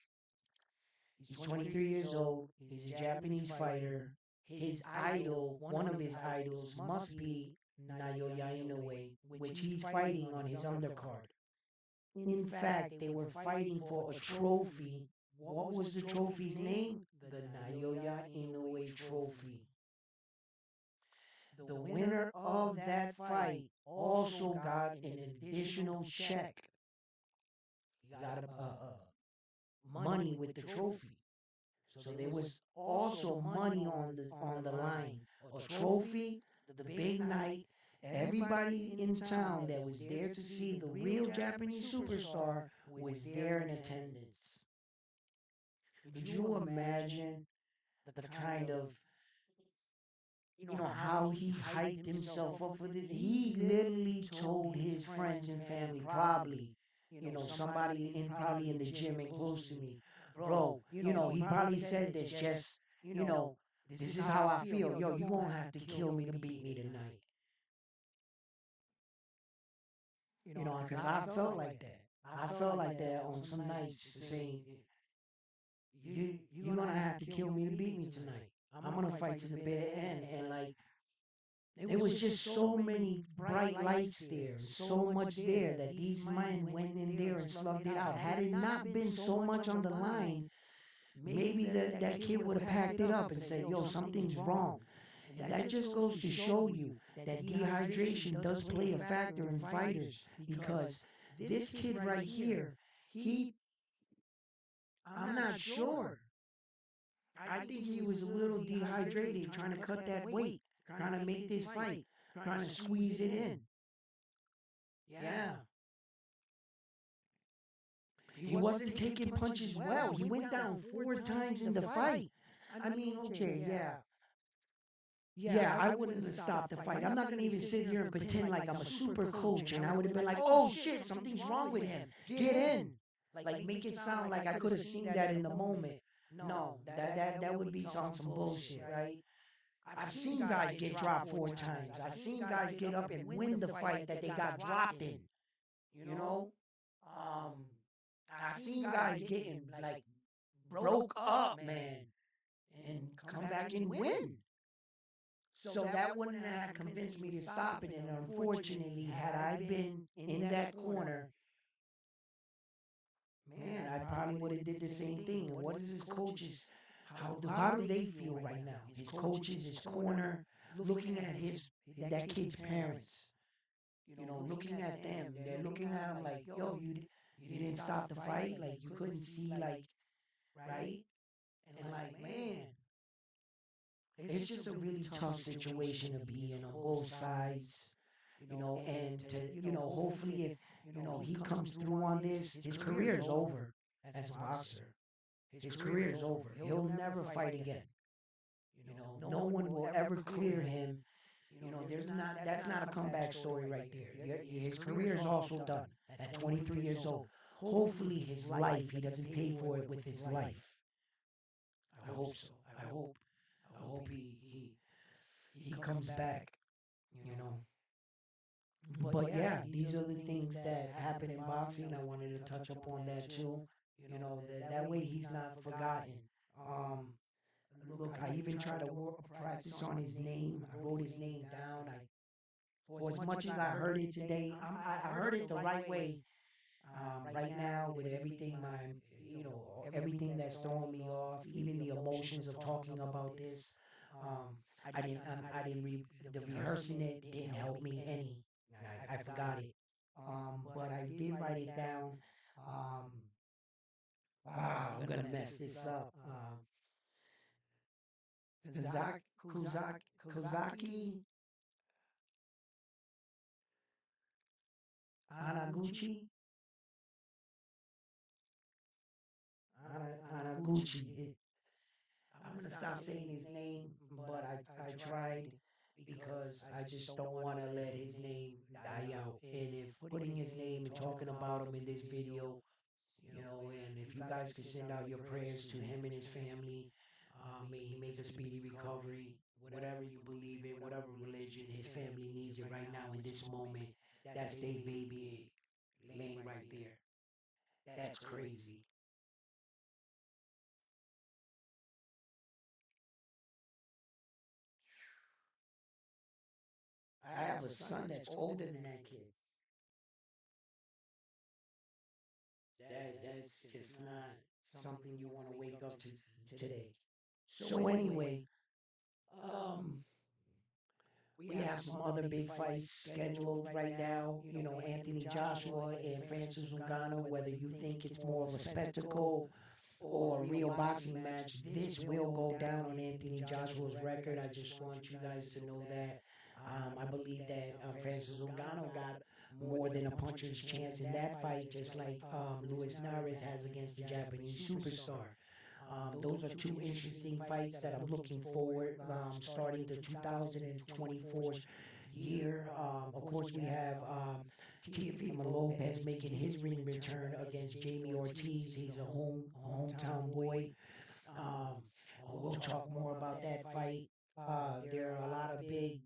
He's 23 years old. He's a Japanese fighter. His idol, one of his idols, must be Naoya Inoue, which he's fighting on his undercard. In fact, they were fighting for a trophy. What was the trophy's name? The Naoya Inoue Trophy. The winner of that fight also got an additional check. He got money with the trophy. So there was also money on the line. A trophy, the big night. Everybody in town that was there to see the real Japanese superstar was there in attendance. Could you imagine the kind of, how he hyped himself up for this? He literally told his friends and family, probably, somebody probably in the gym and close to me, bro, he probably said this just, this is how I feel. Yo, you gonna have to kill me to beat me tonight. Because I felt like that. I felt like that on some nights, saying, you're gonna have to kill me to beat me tonight. I'm gonna fight to the bitter end. And like, There was just so many bright lights there, so much there that these men went in there and slugged it out. Had it not been so much on the line, maybe that kid would have packed it up and said, yo, something's wrong. And that just goes to show you that dehydration does play a factor in fighters, because this kid right here, I'm not sure. I think he was a little dehydrated trying to cut that weight, trying to make this fight, trying to squeeze it in. Yeah. He wasn't taking punches well. He went down 4 times in the fight. I mean, okay, yeah. Yeah, I wouldn't have stopped the fight. I'm not going to even sit here and pretend like I'm a super coach and I would have been like, oh shit, something's wrong with him. Get in. Like, make it sound like I could have seen that in the moment. No, that would be on some bullshit, right? I've seen guys get dropped 4 times. I've seen guys get up and win the fight that they got dropped in. You know? Um, I've seen guys getting like broke up, man, and come back and win. So that wouldn't have convinced me to stop it. And unfortunately, had I been in that corner, man, I probably would have did the same thing. And what is his coaches? How do they feel right now? His coaches, his corner, looking at that kid's parents. Looking at them. They're looking at him like, yo, you didn't stop the fight. Like you couldn't see, like, right? And like, man, it's just a really tough situation to be in on both sides. And to, hopefully if, he comes through on this, his career is over as a boxer. His career is over. He'll never fight again. No one will ever clear him. That's not a comeback story right there. His career is also done at 23 years old. Hopefully his life, he doesn't pay for it with his life. I hope so. I hope he comes back, you know. But yeah, these are the things that happen in boxing. I wanted to touch upon that too. That way he's not forgotten. Um, Look, I even tried to practice on his name. I wrote his name down. For as much as I heard it today, I heard it the right way. Right now, with everything everything that's throwing me off, even the emotions of talking about this, I didn't the rehearsing it didn't help me any. I forgot it. But I did write it down. Um, I'm gonna mess this up. Kozaki Anaguchi, Anaguchi. I'm gonna stop saying his name, but I tried because I just don't want to let his name die out. And if putting his name and talking about him in this video, and if you guys could send out your prayers to him and his family, may he make a speedy recovery. Whatever you believe in, whatever religion, his family needs it right now in this moment. That's their baby laying right there. That's crazy. I have a son that's older than that kid. That's just not something you want to wake up to today. So anyway, um, we have some other big fights scheduled right now. Anthony Joshua and Francis Ngannou. Whether you think it's more of a spectacle or a real boxing match, this will go down on Anthony Joshua's record. I just want you guys to know that. I believe that Francis Ngannou got more than a puncher's chance in that fight, just like Luis Nares has against the Japanese superstar. Those are two interesting fights that I'm looking forward. Starting the 2024 year. Of course, we have Teofimo Lopez making his ring return against Jamie Ortiz. He's a hometown boy. Um, we'll talk more about that fight. There are a lot of big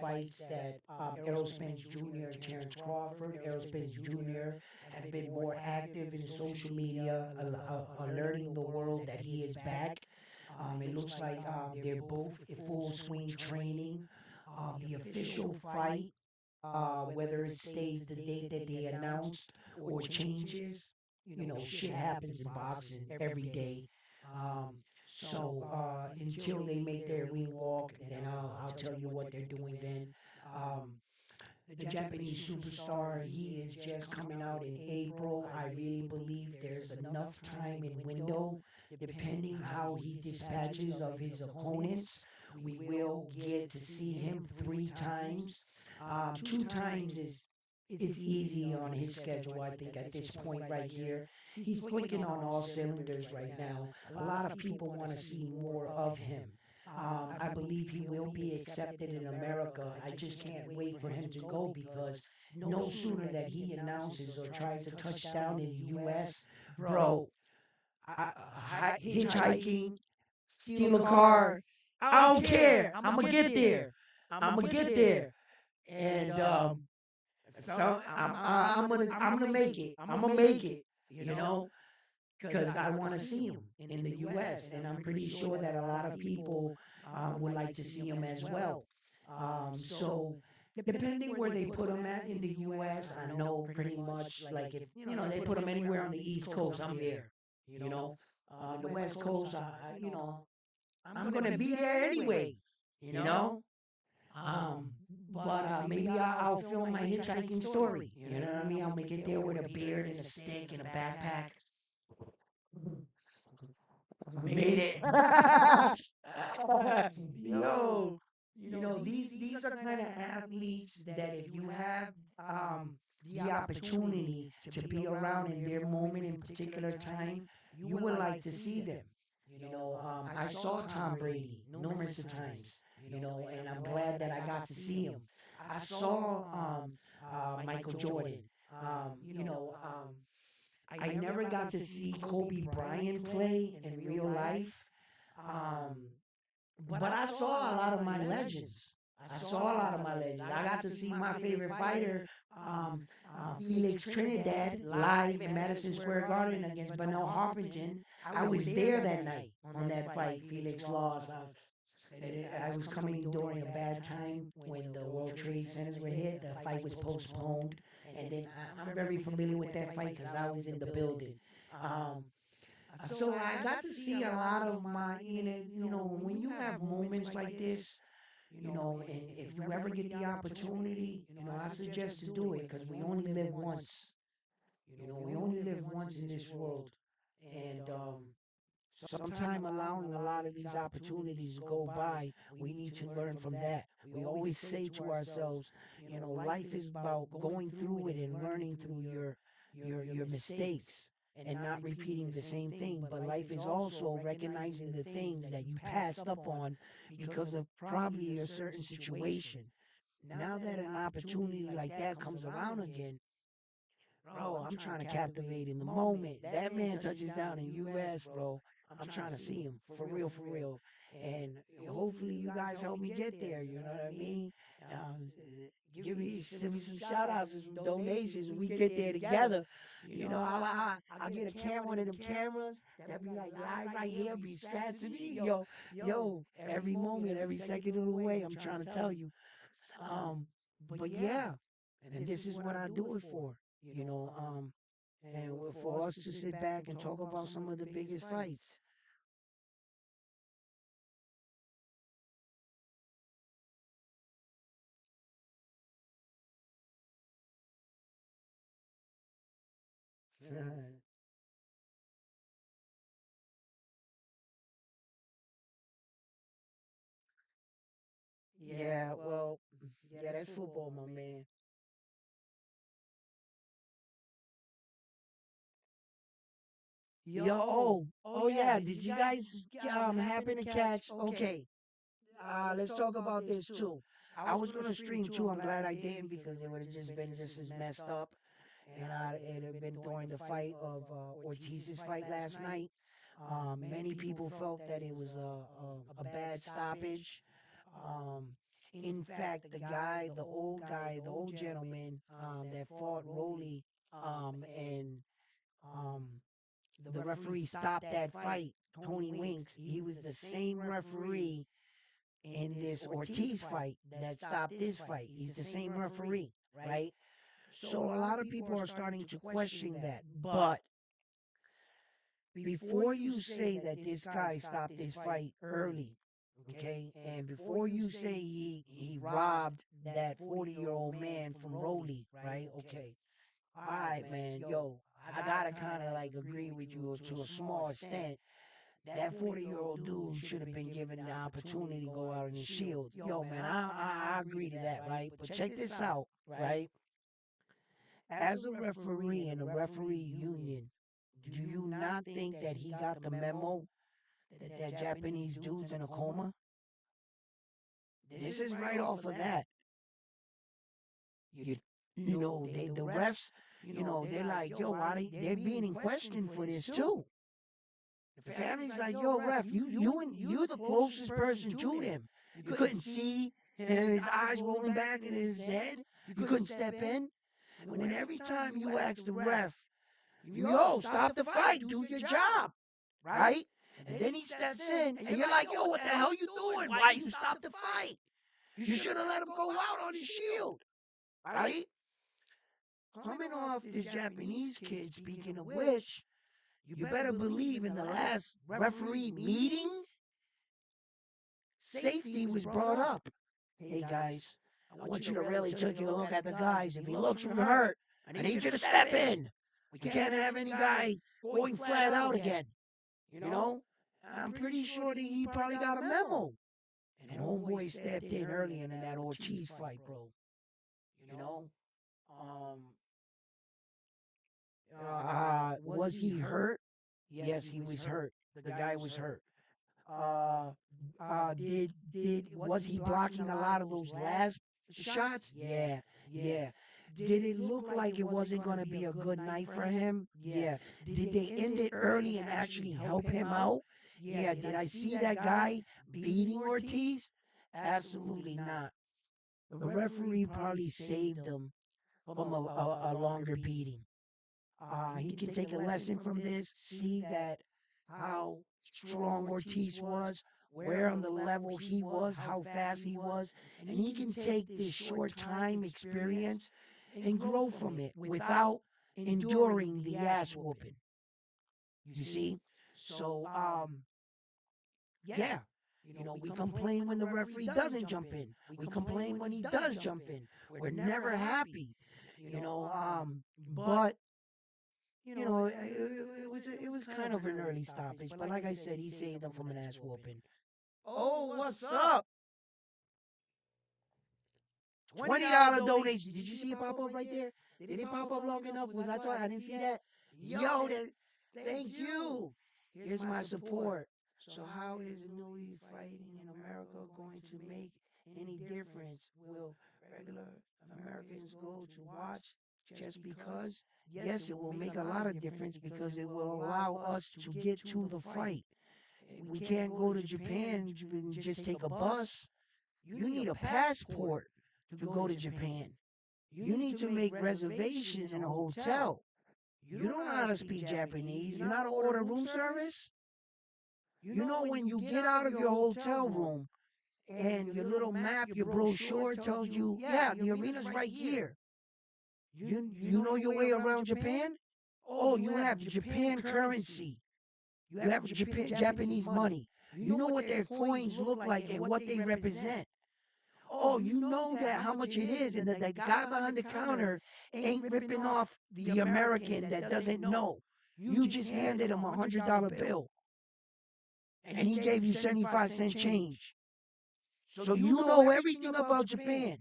fights that Errol Spence Jr. and Terrence Crawford. Errol Spence Jr. has been more active in social media, alerting the world that he is back. It looks like they're both in full swing training. the official fight, whether it stays the date that they announced or changes. Shit happens in boxing every day. Um, so until they make their ring walk, then I'll tell you what they're doing then. Um, the Japanese superstar, he is just coming out in April. I really believe there's enough time and window, depending how he dispatches of his opponents. We will get to see him 3 times. 2 times is it's easy on his schedule, I think, at this point right here. He's clicking on all cylinders right now. A lot of people want to see more of him. I believe he will be accepted in America. I just can't wait for him to go because no sooner that he announces or tries to touch down in the U.S., bro, hitchhiking, steal a car, I don't care. I'm gonna get there. I'm gonna get there, and so I'm gonna make it. I'm gonna make it. You know, because I want to see him in the U.S. and I'm pretty sure that a lot of people would like to see him as well. So depending where they put him at in the U.S., I know pretty much like if they put him anywhere on the East Coast, I'm there. You know, the West Coast, I'm gonna be there anyway. You know. Um, but maybe I'll film my hitchhiking story. You know what I mean? I'll make it there with a beard and a stick and a backpack. Made it. Yo, these are kind of athletes that if you have the opportunity to be around in their moment in particular time, you would like to see them. I saw Tom Brady numerous of times, and I'm glad that I got to see him. I saw Michael Jordan. I never got to see Kobe Bryant play in real life. Um, but I saw a lot of my legends. I saw a lot of my legends. I got to see my favorite fighter, Felix Trinidad, live in Madison Square Garden against Bernal Harpington. I was there that night on that fight. Felix lost. I was coming during a bad time when the World Trade Centers were hit. The fight was postponed. And then I'm very familiar with that fight because I was in the building. Um, so I got to see a lot of my, when you have moments like this, and if you ever get the opportunity, I suggest to do it because we only live once. We only live once in this world. And sometime allowing a lot of these opportunities to go by, we need to learn from that. We always say to ourselves, life is about going through it and learning through your mistakes and not repeating the same thing. But life is also recognizing the things that you passed up on because of probably a certain situation. Now that an opportunity like that comes around again, bro, I'm trying to captivate in the moment. That man touches down in U.S., bro. I'm trying to see him for real, for real. And hopefully you guys help me get there. You know what I mean? Send me some shout outs and some donations. We get there together. I'll get a camera, one of them cameras that be like live right here, be strapped to me. Yo, every moment, every second of the way, I'm trying to tell you. But yeah, and this is what I do it for. You know, um, and for us to sit back and talk about some of the biggest fights. Yeah, well, yeah, that's football, my man. Oh yeah. Did you guys happen to catch? Okay, let's talk about this too. I was gonna stream too. I'm glad I didn't because it would have just been just as messed up, and it'd have been during the fight of Ortiz's fight last night. Many people felt that it was a bad stoppage. Um, in fact, the old gentleman that fought Rolly, and um, the referee stopped that fight. Tony Winks, he was the same referee in this Ortiz fight that stopped this fight. He's the same referee, right? So a lot of people are starting to question that. But before you say that this guy stopped this fight early, okay, and before you say he robbed that 40-year-old man from Rolly, right? Okay. All right, man, yo, I gotta kind of like agree with you to a small extent. That 40-year-old dude should have been given the opportunity to go out on his shield. Yo, man, I agree to that, right? But check this out, right? As a referee in a referee union, do you not think that he got the memo that that Japanese dude's in a coma? This is right off of that. You, the refs, they're like, yo, why they're being in question for this too. The family's like, yo, ref, you're the closest person to him. You couldn't see his eyes rolling back in his head. You couldn't step in. When every time you ask the ref, yo, stop the fight, do your job, right? And then he steps in, and you're like, yo, what the hell you doing? Why you stop the fight? You should have let him go out on his shield, right? Coming off this Japanese kid, speaking of which, you better believe in the last referee meeting, safety was brought up. Hey guys, I want you to really take a look at the guys. If he looks hurt, I need you to step in. We can't have any guy going flat out again. You know? I'm pretty sure that he probably got a memo. And homeboy stepped in early in that Ortiz fight, bro. You know? Um, was he hurt? Yes, he was hurt. The guy was hurt. Uh, did was he blocking a lot of those last shots? Yeah, yeah. Did it look like it wasn't going to be a good night for him? Yeah. Did they end it early and actually help him out? Yeah. Did I see that guy beating Ortiz? Absolutely not. The referee probably saved him from a longer beating. He can take a lesson from this, see that how strong Ortiz was, where on the level he was, how fast he was, and he can take this short time experience and grow from it without enduring the ass whooping. You see? So, yeah. We complain when the referee doesn't jump in. We complain when he does jump in. We're never happy. But it was kind of an early stoppage. But like I said, he saved him from an ass whooping. Oh, what's up? $20 donation. Did you see it pop up right there? Did it pop up long enough? Was I talking? I didn't see that. Yo, thank you. Here's my support. So how is inoue fighting in America going to make any difference? Will regular Americans go to watch just because? Yes, it will make a lot of difference because it will allow us to get to the fight. We can't go to Japan and just take a bus. You need a passport to go to Japan. You need to make reservations in a hotel. You don't know how to speak Japanese. You know how to order room service? You know when you get out of your hotel room and your little map, your brochure tells you, yeah, the arena's right here. You know your way around Japan? Oh, you have Japan currency. You have Japanese money. You know what their coins look like and what they represent. Oh, you know that how much it is, and that the guy behind the counter ain't ripping off the American that doesn't know. You just handed him $100 bill, and he gave you 75-cent change. So you know everything about Japan.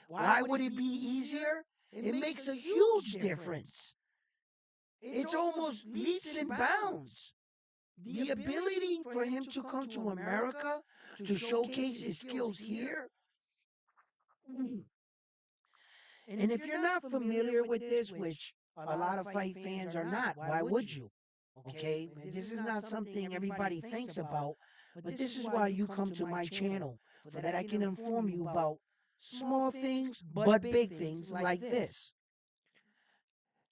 Why would it be easier? It makes a huge difference. It's almost leaps and bounds. The ability for him to come to America to showcase his skills here. And if you're not familiar with this, which a lot of fight fans are not, why would you? Okay, this is not something everybody thinks about, but this is why you come to my channel, so that I can inform you about small things, but big things like this.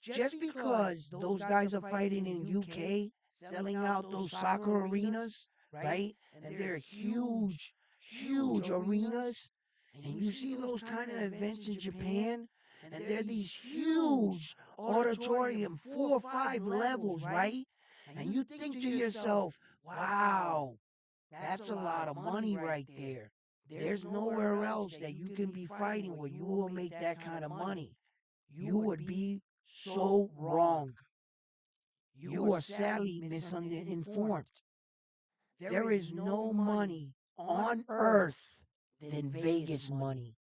Just because those guys are fighting in UK, selling out those soccer arenas, right? And they're huge, huge arenas. And you see those kind of events in Japan, and they're these huge auditorium, 4 or 5 levels, right? And you think to yourself, wow, that's a lot of money right there. There's nowhere else that you can be fighting where you will make that kind of money. You would be so wrong. You are sadly misinformed. There is no money on earth than Vegas money.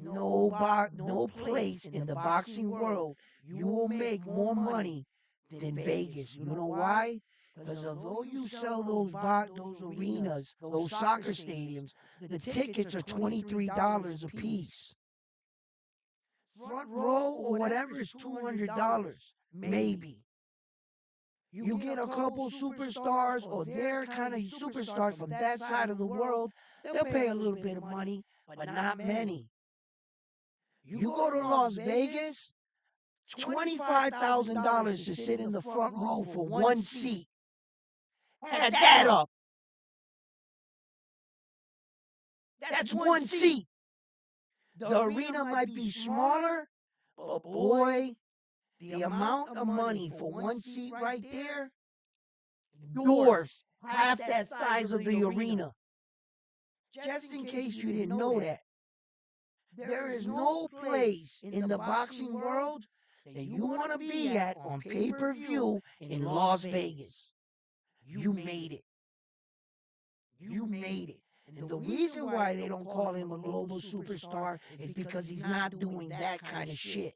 No place in the boxing world you will make more money than Vegas. You know why? Because although you sell those arenas, those soccer stadiums, the tickets are $23 a piece. Front row or whatever is $200, maybe. You get a couple superstars or they're kind of superstars from that side of the world, they'll pay a little bit of money, but not many. You go to Las Vegas, $25,000 to sit in the front row for one seat. Add that up. That's one seat. The arena might be smaller, but boy, the amount of money for one seat right there dwarfs half that size of the arena. Just in case you didn't know that, there is no place in the boxing world that you want to be at on pay-per-view in Las Vegas. You made it. You made it. And the reason why they don't call him a global superstar is because he's not doing that kind of shit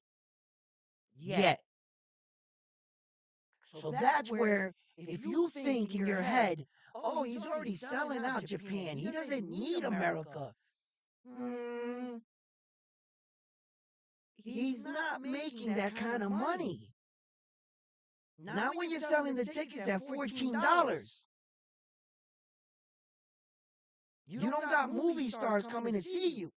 yet. So that's where, if you think in your head, oh, he's already selling out Japan, he doesn't need America. He's not making that kind of money. Not when you're selling the tickets at $14. You don't got movie stars coming to see you.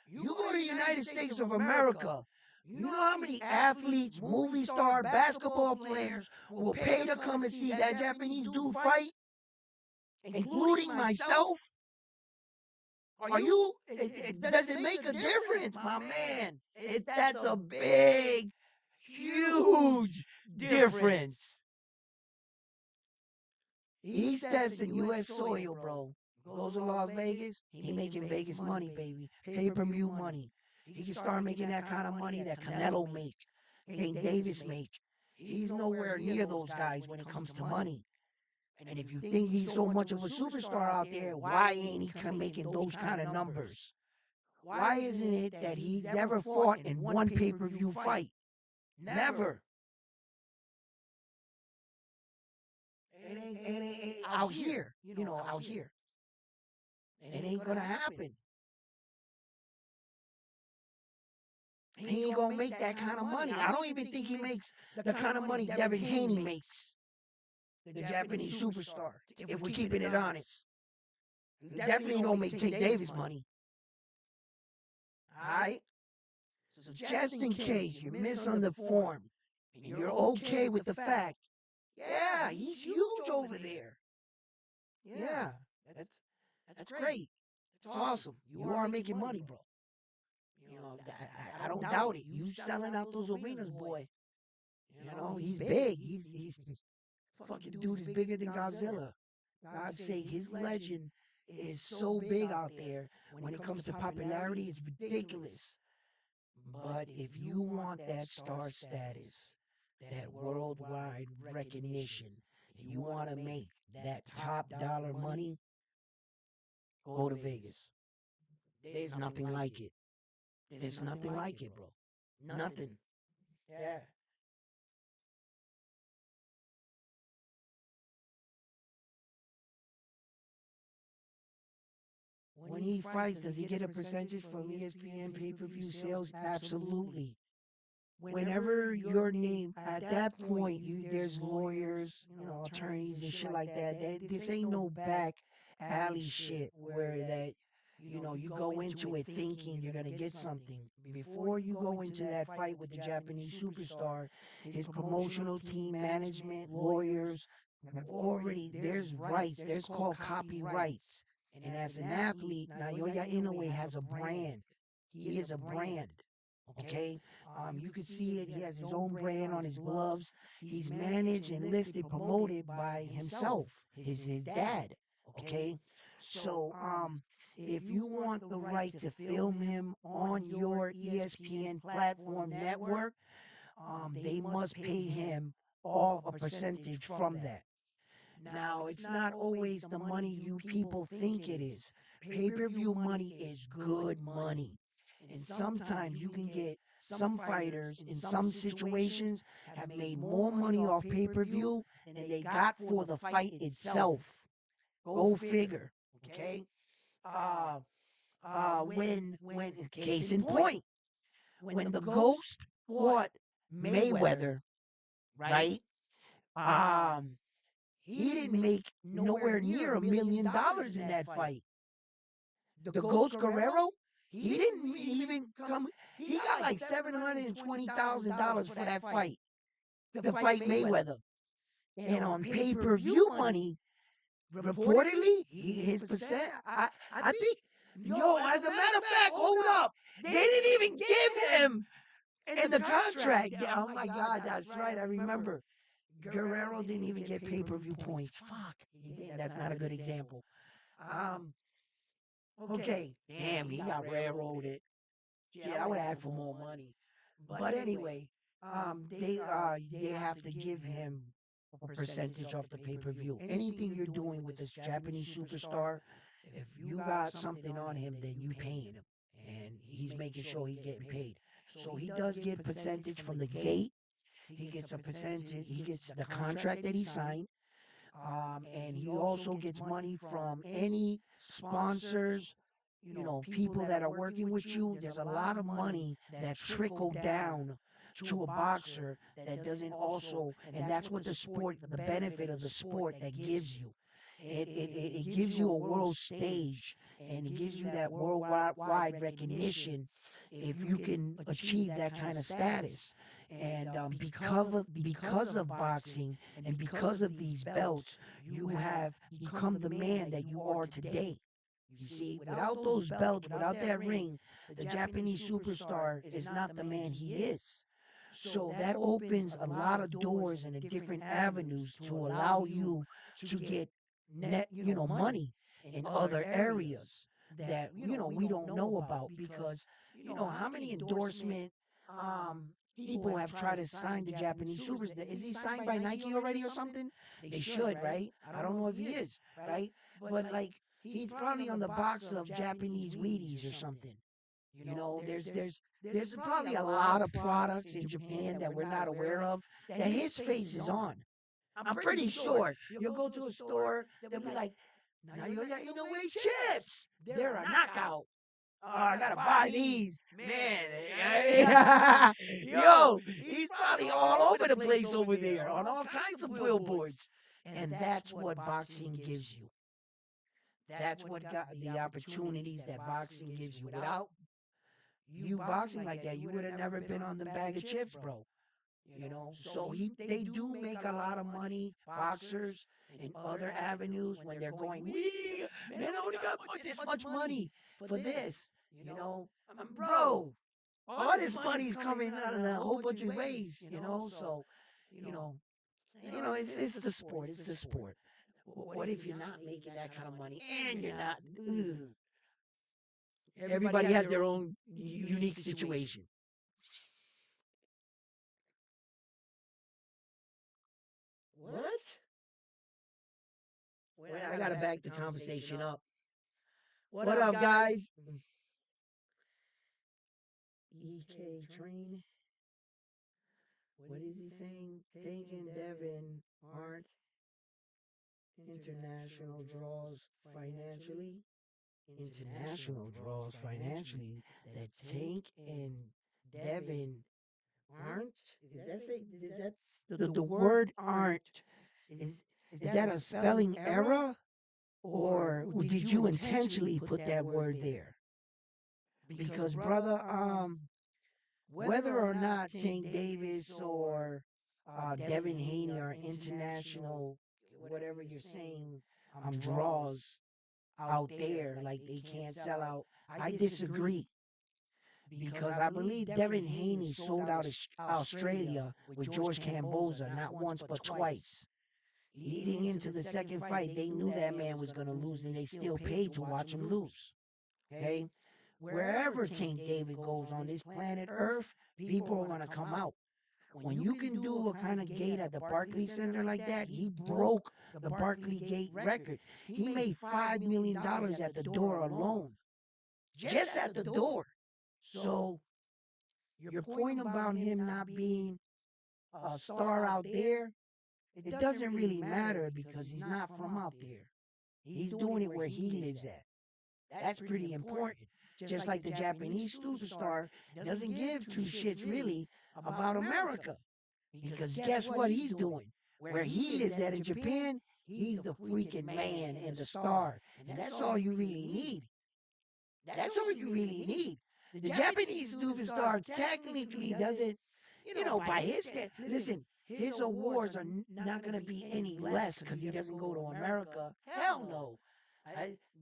You go to the United States of America. You know how many athletes, movie star, basketball players will pay to come and see that Japanese dude fight? Including myself? Does it make a difference, my man? That's a big, huge difference. He steps in U.S. soil, bro. Goes to Las Vegas, he making Vegas money, baby. Pay-per-view money. He can start making that kind of money that Canelo make, King Davis make. He's nowhere near those guys when it comes to money. And if you think he's so much of a superstar out there, why ain't he making those kind of numbers? Why isn't it that he's ever fought in one pay-per-view fight? Never. It ain't out here, out here. It ain't gonna happen. He ain't gonna make that kind of money. I don't even think he makes the kind of money Devin Haney makes, the Japanese superstar, if we're keeping it honest. He definitely don't make Tank Davis money. Alright? So just in case you're misinformed and you're okay with the fact, yeah, he's huge over there. Yeah, that's great. It's awesome. You are making money, bro. I don't doubt it. You selling out those arenas, boy. He's big. He's fucking dude is bigger than Godzilla. God's sake, his legend is so big out there. When it comes to popularity, it's ridiculous. But if you want that star status, that worldwide recognition, and you want to make that top dollar money, go to Vegas. There's nothing like it. There's nothing like it, bro. Nothing. Yeah. When he fights, does he get a percentage from ESPN pay-per-view sales? Absolutely. Whenever your name, at that point, there's lawyers, attorneys and shit like that. This ain't no back alley shit where that, you go into it thinking you're gonna get something. Before you go into that fight with the Japanese superstar, his promotional team, management, lawyers, have already, there's rights, there's called copyrights. And as an athlete, Naoya Inoue has a brand. He is a brand. Okay, you can see it. He has his own brand on his gloves. He's managed and listed, promoted by himself, his dad. Okay, so if you want the right to film him on your ESPN platform network, they must pay him all a percentage from that. Now, it's not always the money you people think it is. Pay per view money is good money. And sometimes you can get some fighters in some situations have made more money off pay per view than they got for the fight itself. Go figure. Okay? Uh, when case in point, when the Ghost fought Mayweather, right? Um, he didn't make nowhere near $1 million in that fight. The Ghost Guerrero, he didn't even come. He got like $720,000 for that fight to fight Mayweather. And on pay per view money, reportedly, his percent. I think. Yo, as a matter of fact, hold up. They didn't even give him in the contract. Oh my God, that's right. I remember. Guerrero didn't even get pay per view points. Fuck, he didn't. That's not a good example. Um, okay, damn, he got railroaded. Shit, I would ask for more money. But anyway, they have to give him a percentage off the pay per view. Anything you're doing with this Japanese superstar, if you got something on him, then you paying him, and he's making sure he's getting paid. So he does get percentage from the gate. He gets a percentage. He gets the contract that he signed. And he also gets money from any sponsors, people that are working with you. There's a lot of money that trickle down to a boxer that doesn't also, and that's what the sport, the benefit of the sport that gives you. It gives you a world stage, and it gives you that worldwide recognition if you can achieve that kind of status. And because of boxing and because of these belts, you have become the man that you are today. You see, without those belts, without that ring, the Japanese superstar is not the man he is. So that opens a lot of doors and different avenues to allow you to get money in other areas that, we don't know about because, how many endorsement people have tried to sign the Japanese superstar? Is he signed by Nike already or something? They should, right? I don't know if he is, right? But like, he's probably on the box of Japanese Wheaties or something. There's probably a lot of products in Japan that we're not aware of that his face is on. I'm pretty sure you'll go to a store, they'll be like, Naoya Inoue chips. They're a knockout. Oh, I gotta buy these. Man, yo, he's probably all over the place over there on all kinds of billboards. And that's what boxing gives you. That's what got the opportunities that boxing gives you. Without you boxing like that, you would have never been on the bag of chips, bro. So they do make a lot of money, boxers in other avenues when they're going, man, I only got this much money for this. Bro, all this money's coming out in a whole bunch of ways. So you know, it's the sport. It's the sport. What if you're not making that kind of money and you're not? Ugh. Everybody has their own unique situation. What? Well, I gotta back the conversation up. What up, guys? EK Train. What is he saying? Thinking Devin aren't international draws financially. International draws financially. That Tank and Devin aren't. Is that the word aren't? Is is that a spelling error, or did you intentionally put that word there? Because brother, whether or not Tank Davis or Devin Haney are international, whatever you're saying, draws out there, like they can't sell out. I disagree because I believe Devin Haney sold out Australia with George Camboza not once but twice. Leading into the second fight, they knew that man was going to lose, and they still paid to watch him lose. Okay? Wherever Tank David goes on this planet Earth, people are going to come out. When you can do a kind of gate at the Barclays Center like that, he broke the Barclay Gate record. He made $5 million at the door alone, just at the door. So your point about him not being a star out there, it doesn't really matter because he's not from out there. He's doing it where he lives at. That's pretty important. Just like the Japanese superstar doesn't give two shits really about America. Because guess what he's doing? Where he lives at in Japan, he's the freaking man and the star. And that's all you really need. That's all you really need. The Japanese superstar technically doesn't, by his listen, his awards are not going to be any less because he doesn't go to America. Hell no.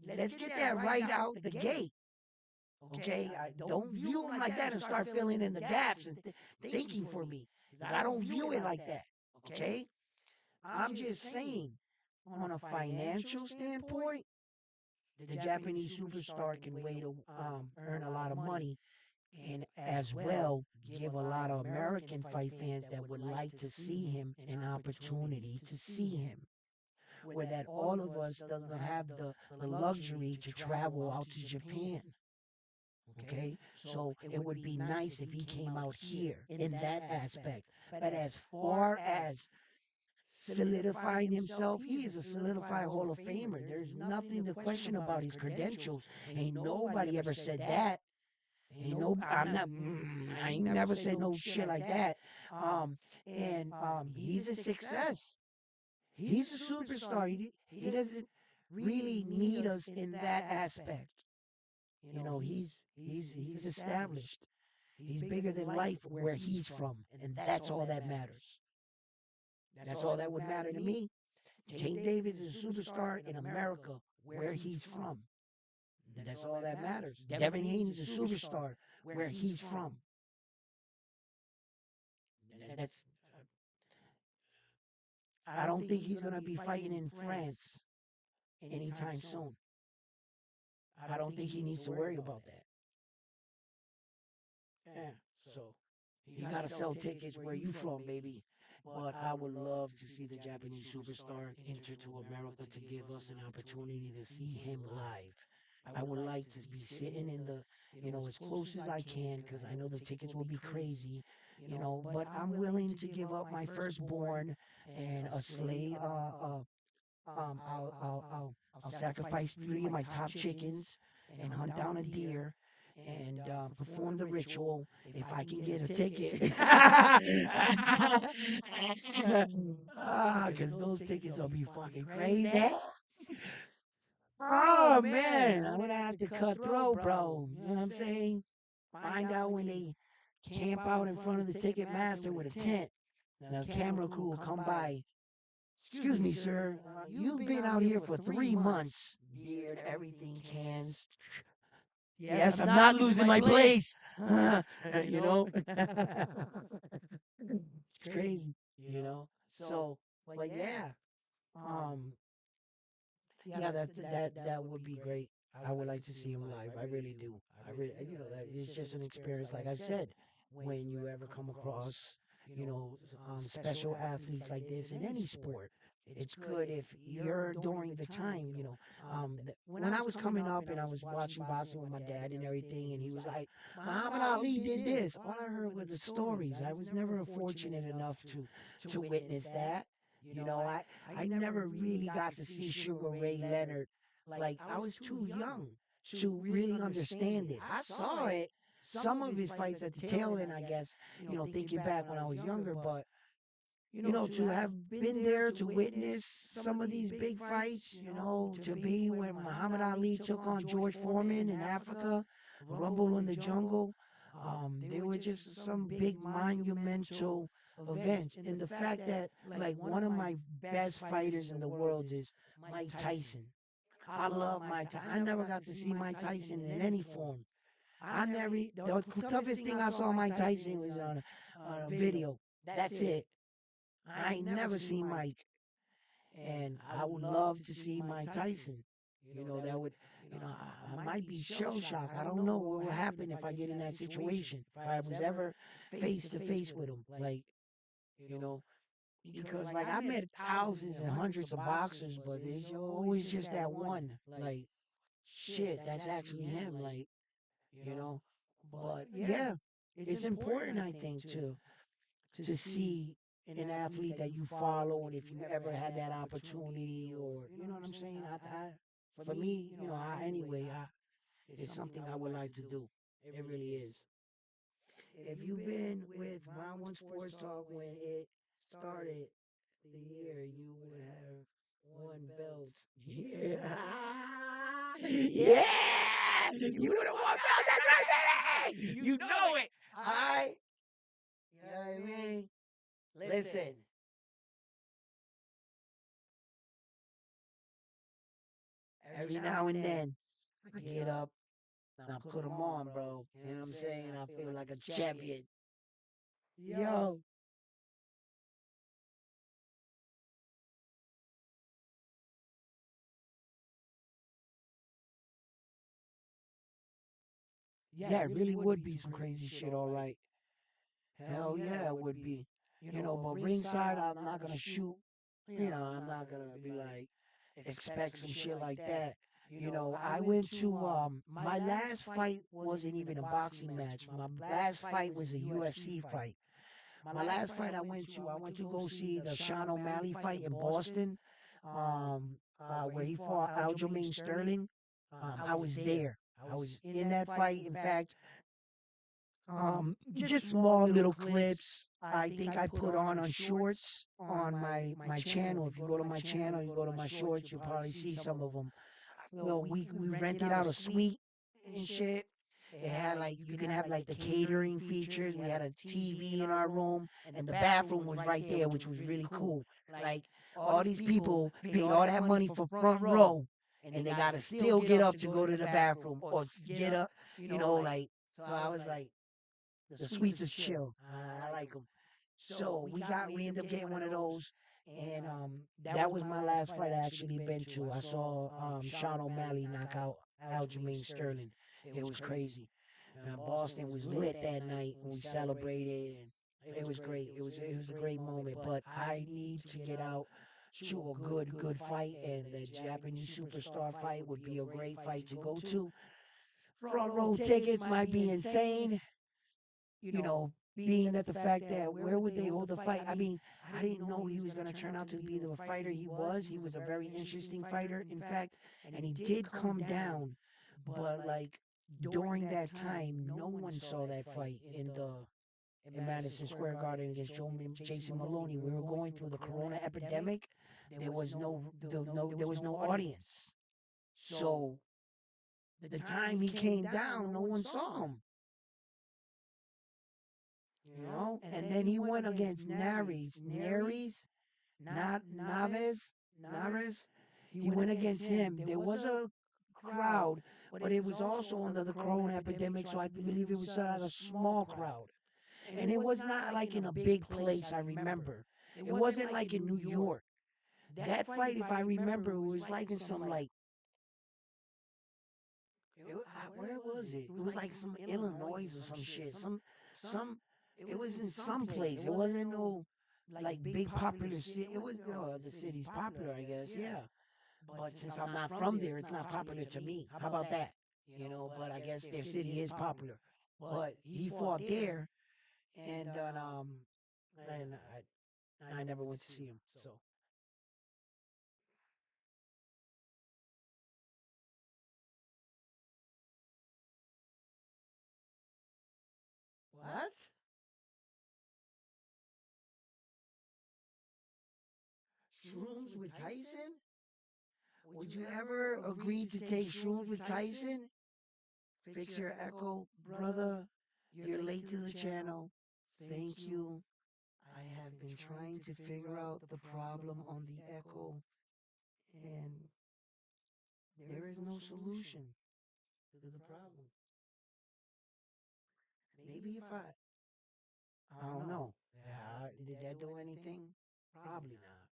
Let's get that right out the gate. Okay? Don't view him like that and start filling in the gaps and thinking for me. 'Cause I don't view it like that. Okay? I'm just saying, on a financial standpoint, the Japanese superstar can way to earn a lot of money and as well give a lot of American fight fans that would like to see him an opportunity to see him. Where that all of us doesn't have the luxury to travel out to Japan. Okay? So it would be nice if he came out here in that aspect. But as far as solidifying himself, he is a solidified Hall of Famer. There's nothing to question about his credentials. Ain't nobody ever said that. Ain't no, I'm not. I ain't never said no shit like that. And he's a success. He's a superstar. He doesn't really need us in that aspect. He's established. He's bigger than life where he's from, and that's all that matters. That's all that would matter to me. King Davis is a superstar in America where he's from. That's all that matters. Devin Haney's a superstar where he's from. That's. I don't think he's gonna be fighting in France anytime soon. I don't think he needs to worry about that. Yeah. So you gotta sell tickets where you from, baby. But I would love to see the Japanese superstar enter to America to give us an opportunity to see him live. I would like to be sitting in the, as close as I can, because I know the tickets will be crazy, but I'm willing to give up my firstborn and a sleigh. I'll sacrifice three of my top chickens and hunt down a deer and perform the ritual if I can get a ticket. Because those tickets will be fucking crazy. Oh man, I'm gonna have to cut throat, bro. You know what I'm saying? Find out when they camp out in front of the ticket master with a tent. The camera crew will come by. Excuse me, sir. You've been out here for 3 months. Beard, everything, cans. Yes, I'm not losing my place. you know? It's crazy. So, but yeah. Um, yeah, that would be great. I would like to see him live. I really do. I really, that it's just an experience. Like I said, when you ever come across, special athletes like this in any sport, it's good if you're during the time. When I was coming up and I was watching boxing with my dad and everything, and he was like, Muhammad Ali did this. All I heard were the stories. I was never fortunate enough to witness that. I never really got to see Sugar Ray Leonard. Like, I was too young to really understand it. I saw it, some of his fights at the tail end, I guess, thinking back when I was younger, but, to have been there to witness some of these big fights, to be when Muhammad Ali took on George Foreman in Africa, Rumble in the Jungle, they were just some big monumental events. And the fact that like one of my best fighters in the world is Mike Tyson. I love Mike Tyson. I never got to see Mike Tyson in any form. I never. The toughest thing I saw Mike Tyson was on a video. That's it. I ain't never seen Mike, and I would love to see Mike Tyson. That would, I might be shell shocked. I don't know what will happen if I get in that situation. If I was ever face to face with him, like, you know, because like I met thousands and hundreds of boxers, but there's always just that one. Like, shit, that's actually him. Like, you know, but yeah, it's important, I think, to see an athlete that you follow, and if you ever had that opportunity, or you know what I'm saying. For me, anyway, it's something I would like to do. It really is. If you've been with Round One Sports Talk when it started the year, you would have won belts. Yeah, yeah, you would have won belts. That's right, baby. You know it. All right. You know what I mean? Listen. Every now and then, I get up and I put them on, bro. You know what I'm saying? I feel like a champion. Yo. Yeah, it really would be some crazy shit, all right. Hell yeah, it would be. But ringside, I'm not gonna shoot. I'm not gonna be like, expect some shit like that. I went to my last fight wasn't even a boxing match. My last fight was a UFC fight. My last fight I went to go see the Sean O'Malley fight in Boston, where he fought Aljamain Sterling. I was there. I was in that fight. In fact, just small little clips. I think I put on shorts on my channel. If you go to my channel, you go to my shorts, you'll probably see some of them. Well, we rented out a suite and shit. It had like you can have like the catering features. We had a TV in our room, and the bathroom was right there, which was really cool. Like all these people paid all that money for front row, and they gotta still get up to go to the bathroom or get up, like. So I was like, the suites is chill. I like them. So we ended up getting one of those, and that was my last fight I actually been to. I saw Sean O'Malley knock out Aljamain Sterling. It was crazy. Boston was lit that night, and we celebrated, and it was great. It was a great moment. But I need to get out to a good fight, and the Japanese superstar fight would be a great fight to go to. Front row tickets might be insane, being that the fact that where would they hold the fight? I mean, I didn't know he was going to turn out to be the fighter he was. He was a very interesting fighter, in fact, and he did come down, but like during that time, no one saw that fight in Madison Square Garden against Jason Maloney. We were going through the Corona epidemic. There was no audience, so the time he came down, no one saw him. And then he went against not Naves. He went against him. There was a crowd, but it was also under the corona epidemic, so I believe it was a small crowd. And it was not like in a big place, I remember. It wasn't like in New York. That fight, if I remember, it was like in some like, where was it? It was like some Illinois or some shit. It was in some place. It wasn't no like big popular city. It was the city's popular, I guess. Yeah, but since I'm not from there, it's not popular to me. How about that? But I guess their city is popular. But he fought there, and then and I never went to see him. So what? Shrooms with Tyson? Would you ever agree to take shrooms with Tyson? Fix your echo, brother. You're late to the channel. Thank you. I have been trying to figure out the problem on the echo, and there is no solution to the problem. Maybe if I don't know. Did that do anything? Probably not.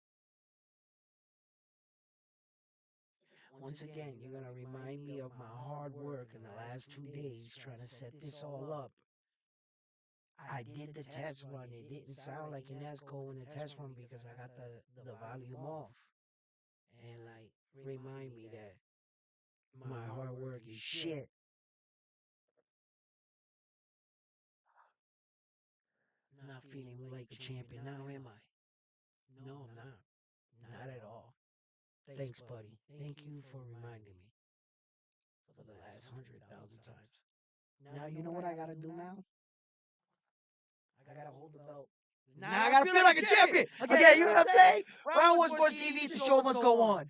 Once again, you're going to remind me of my hard work in the last 2 days trying to set this all up. I did the test run. It didn't sound like an echo in the test run because I got the volume off. And like, remind me that my hard work is shit. Not feeling like a champion now, am I? No, I'm not. Not at all. Thanks, buddy. Thank you for reminding me for the last 100,000 times. Now, you know what I gotta do now? I gotta hold the belt. Now I gotta feel like a champion. Okay, you know what I'm saying? Round one sports TV, the show must go on.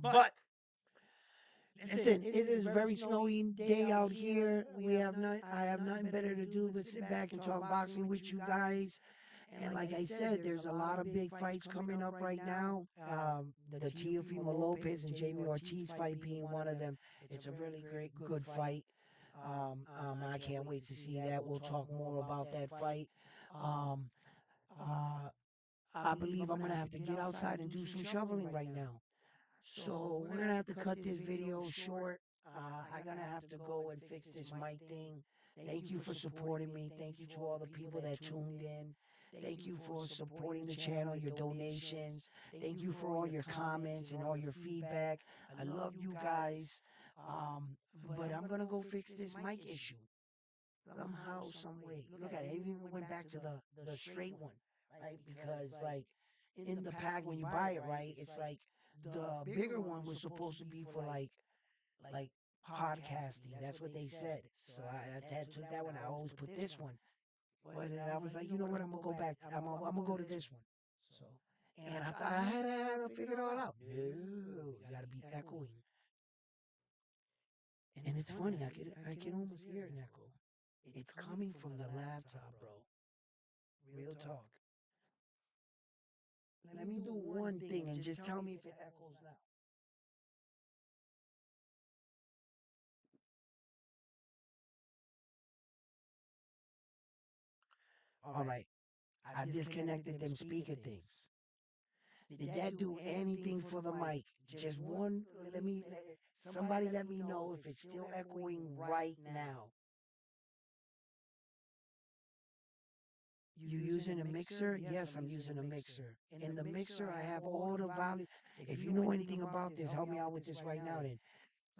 But listen, it is a very snowy day out here. I have nothing better to do but sit back and talk boxing with you guys. And like I said, there's a lot of big fights coming up right now. The Teofimo Lopez and Jamie Ortiz fight being one of them. It's a really great, good fight. I can't wait to see that. We'll talk more about that fight. Um, uh, I believe I'm gonna have to get outside and do some shoveling right now. So we're gonna have to cut this video short. I'm gonna have to go and fix this mic thing. Thank you for supporting me. Thank you to all the people that tuned in. Thank you for supporting the channel, your donations. Thank you for all your comments and all your feedback. I love you guys. Um, but I'm gonna go fix this mic issue somehow, some way. Look at it. I even went back to the straight one, right? Because like in the pack when you buy it, right, it's like the bigger one was supposed to be for like podcasting. That's what they said. So I took that one. I always put this one, but then I was like, you know what? I'm gonna go back. I'm gonna go to this one. So, and I thought I had to figure it all out. No, you gotta be echoing. And it's funny. I can almost hear an echo. It's coming from the laptop, bro. Real talk. Let me do one thing and just tell me if it echoes now. All right. I disconnected them speaker things. Did that do anything for the mic? Just one. Somebody let me know if it's still echoing right now. You using a mixer? Yes, I'm using a mixer. In the mixer, I have all the volume. If you know anything about this, help me out with this right now. Then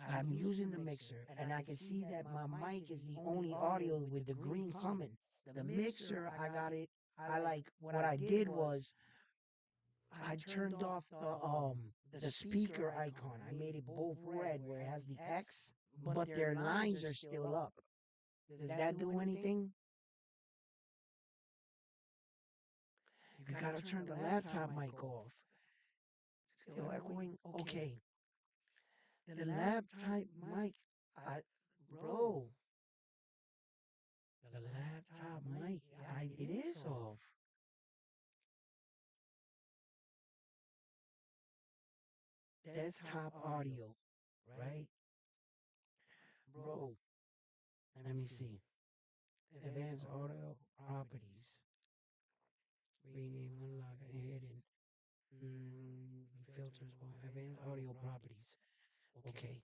I'm using the mixer, and I can see that my mic is the only audio with the green coming. The mixer, I got it. I like what I did was I turned off the speaker icon. I made it both red where it has the X, but their lines are still up. Does that do anything? You gotta turn the laptop mic off. Still echoing? Okay. The laptop mic, I, bro, the laptop mic, it is off. Desktop audio, right? Bro, let me see. Advanced audio properties. Rename, unlock, and hidden. Filters, advanced audio properties. Okay,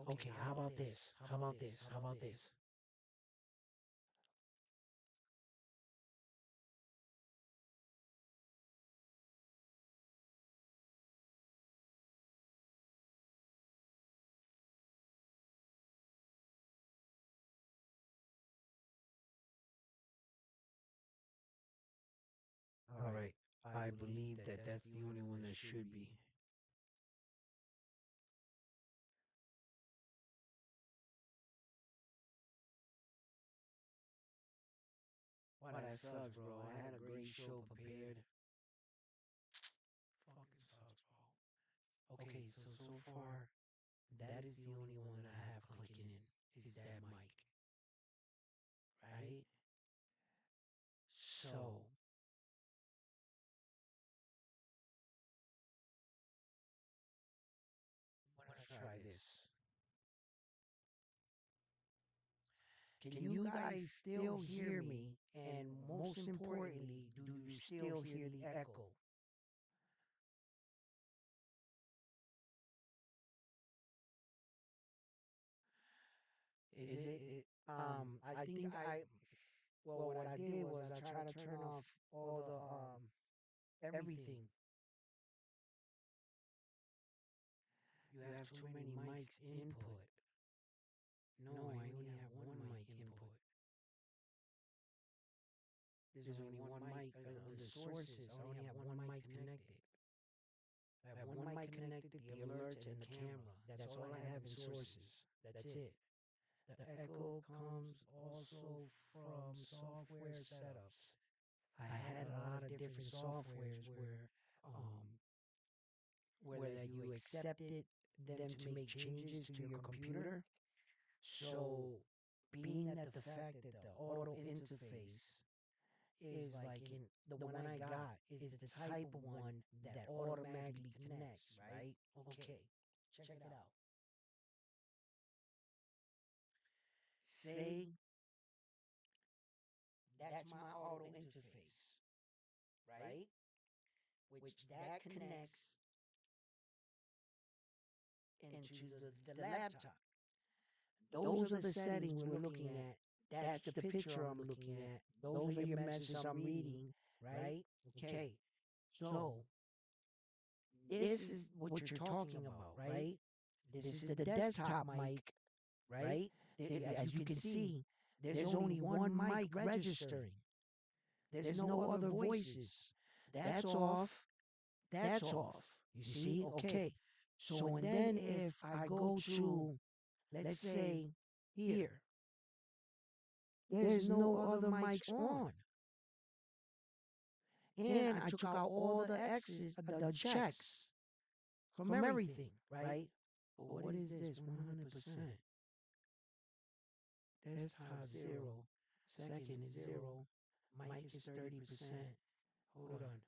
okay. How about this? How about this? How about this? All right. I believe that that's the only one that should be. Wow, that sucks, bro. I had a great show prepared. Fucking sucks, bro. Okay, so far, that is the only one that I have clicking is that mic, right? So I want to try this. Can you guys still hear me? And most importantly, do you still hear the echo? I think well, what I did was I tried to turn off all the everything. You have too many mics input. No, I only have one mic input. There's only one mic on the sources. I only have one mic connected. I have one mic connected, the alerts and the camera. That's all I have in sources. That's it. The echo comes also from software setups. I had a lot of different softwares where that you accepted them to make changes to your computer. So being that the fact that the auto interface is like in the one I got is the type of one that automatically connects, right? Okay, check it out. Say that's my auto interface, right? Which that connects into the laptop. Those are the settings we're looking at. That's the picture I'm looking at. Those are your messages I'm reading, right? Okay. So this is what you're talking about, right? This is the desktop mic, right? As you can see, there's only one mic registering. There's no other voices. That's off. That's off. You see? Okay. So, and then if I go to, let's say, here, there's no other mics on. And I took out all the X's, the checks from everything, right? But what is this? 100%. Desktop 0. Second is 0. Mic is 30%. Hold on.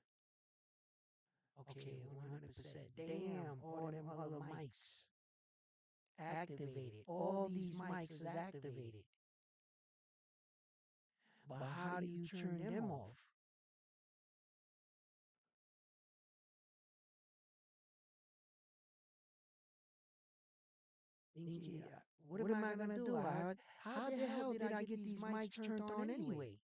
Okay, 100%. Damn, all them other mics activated. All these mics is activated. But how do you turn them off? Thinking, what am I gonna do? How the hell did I get these mics turned on anyway?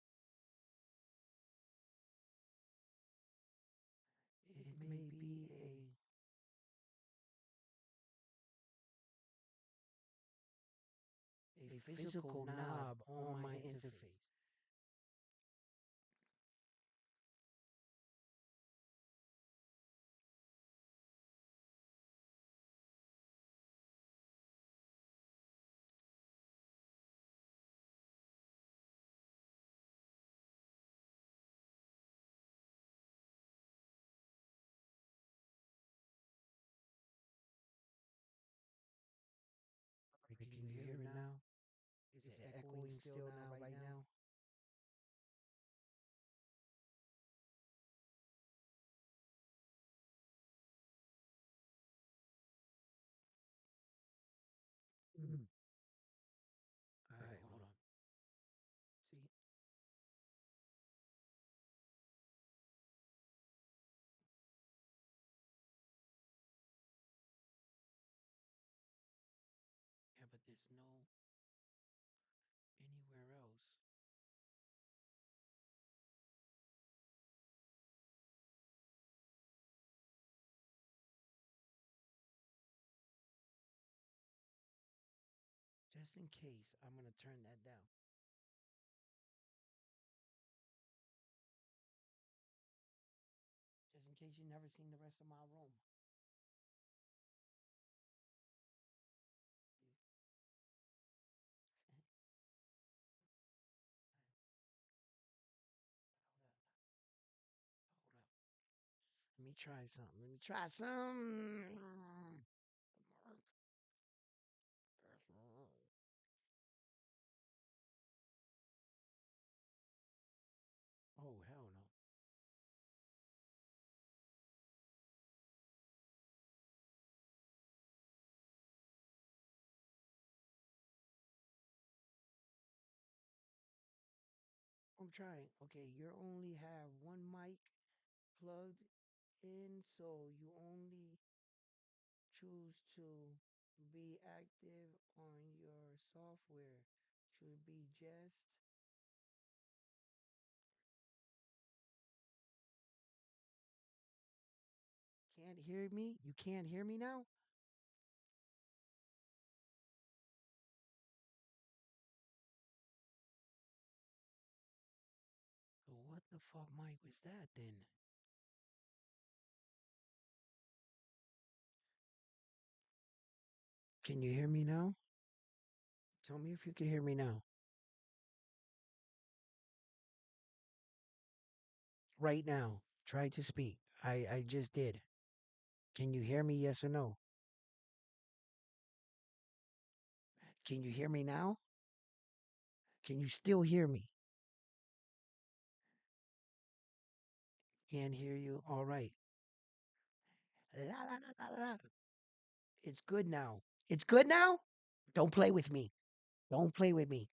It may be a physical knob on my interface. Can you hear it now? Is it echoing still now, right now? Mm. All right, hold on. See? Yeah, but there's no anywhere else. Just in case, I'm gonna turn that down. Just in case you never seen the rest of my room. Hold up. Let me try something. Let me try some. I'm trying. Okay, you only have one mic plugged in, so you only choose to be active on your software. Should be just. Can't hear me? You can't hear me now? So what the fuck mic was that then? Can you hear me now? Tell me if you can hear me now. Right now. Try to speak. I just did. Can you hear me? Yes or no? Can you hear me now? Can you still hear me? Can't hear you. All right. La, la, la, la, la. It's good now. It's good now? Don't play with me. Don't play with me.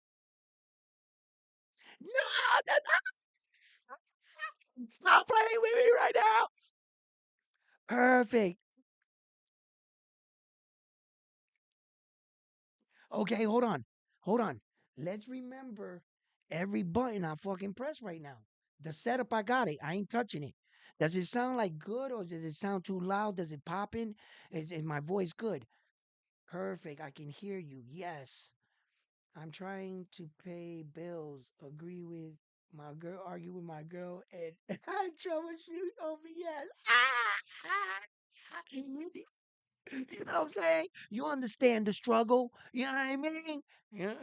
No, no, no. Stop playing with me right now. Perfect. Okay, hold on. Hold on. Let's remember every button I fucking press right now. The setup, I got it. I ain't touching it. Does it sound like good or does it sound too loud? Does it pop in? Is my voice good? Perfect. I can hear you. Yes. I'm trying to pay bills, agree with my girl, argue with my girl, and I troubleshoot over yes. You know what I'm saying? You understand the struggle. You know what I mean? Yeah.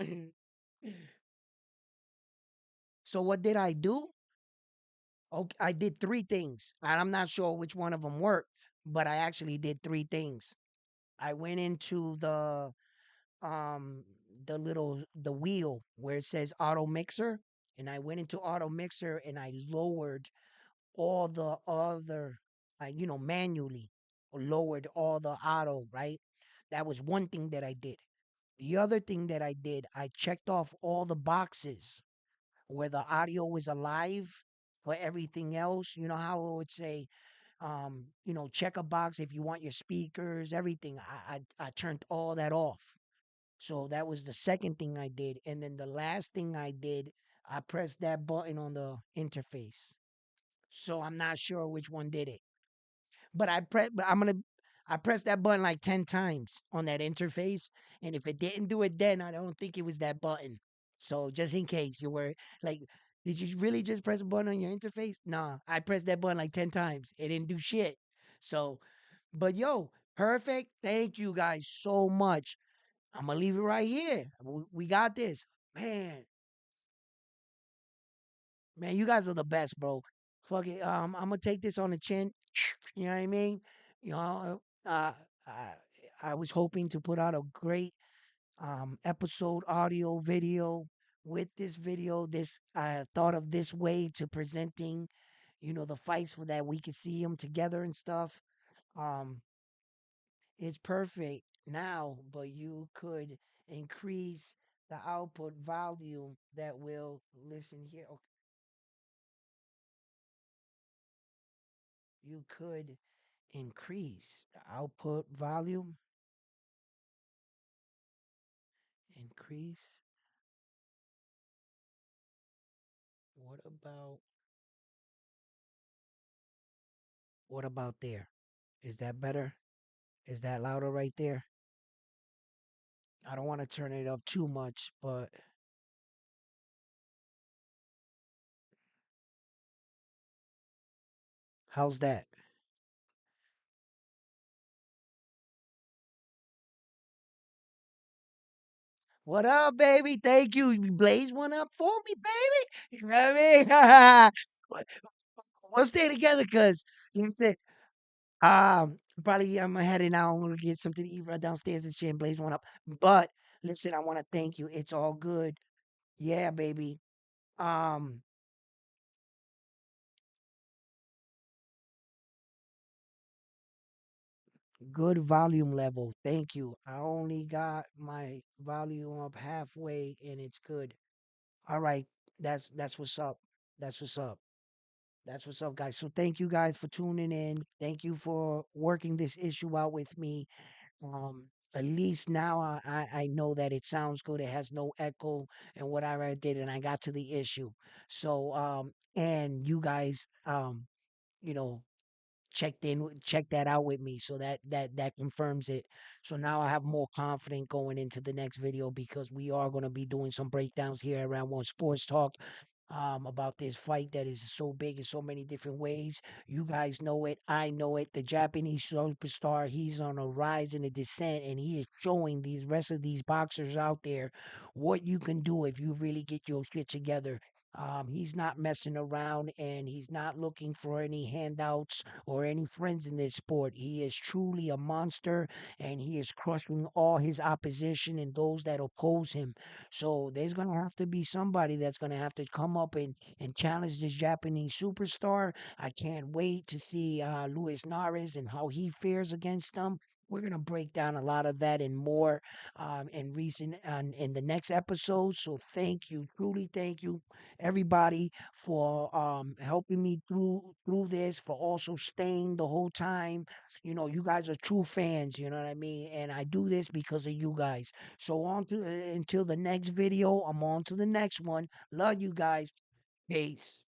So what did I do? Okay, I did three things, and I'm not sure which one of them worked, but I actually did three things. I went into um the wheel where it says auto mixer, and I went into auto mixer and I lowered all the other, manually lowered all the auto, right? That was one thing that I did. The other thing that I did, I checked off all the boxes where the audio was alive for everything else. You know how it would say, check a box if you want your speakers, everything. I turned all that off. So that was the second thing I did. And then the last thing I did, I pressed that button on the interface. So I'm not sure which one did it. But I pressed that button like 10 times on that interface. And if it didn't do it then, I don't think it was that button. So just in case you were like, did you really just press a button on your interface? Nah, I pressed that button like 10 times. It didn't do shit. So, but yo, perfect. Thank you guys so much. I'm gonna leave it right here. We got this. Man, man, you guys are the best, bro. Fuck it. I'm gonna take this on the chin. You know what I mean? You know, I, I was hoping to put out a great episode, audio, video. With this video, this I thought of this way to presenting, the fights for that we could see them together and stuff. Um, it's perfect now, but you could increase the output volume that will listen here. You could increase the output volume, increase. What about what about there? Is that better? Is that louder right there? I don't want to turn it up too much, but how's that? What up, baby? Thank you. You blaze one up for me, baby. You know what I mean? What- we'll stay together because you know what I'm saying? Probably I'm heading out. I'm gonna get something to eat right downstairs and shit and blaze one up. But listen, I want to thank you. It's all good. Yeah, baby. Um, good volume level. Thank you. I only got my volume up halfway and it's good. All right. That's what's up. That's what's up. That's what's up, guys. So thank you guys for tuning in. Thank you for working this issue out with me. Um, at least now I know that it sounds good. It has no echo and whatever I did, and I got to the issue. So and you guys you know check that out with me, so that confirms it. So now I have more confidence going into the next video, because we are going to be doing some breakdowns here around One Sports Talk, about this fight that is so big in so many different ways. You guys know it, I know it. The Japanese superstar, he's on a rise and a descent, and he is showing these rest of these boxers out there what you can do if you really get your shit together. He's not messing around, and he's not looking for any handouts or any friends in this sport. He is truly a monster, and he is crushing all his opposition and those that oppose him. So there's going to have to be somebody that's going to have to come up and challenge this Japanese superstar. I can't wait to see Luis Nares and how he fares against them. We're gonna break down a lot of that and more in the next episode. So thank you, truly thank you, everybody, for helping me through this, for also staying the whole time. You know, you guys are true fans, you know what I mean? And I do this because of you guys. So on to until the next video, I'm on to the next one. Love you guys. Peace.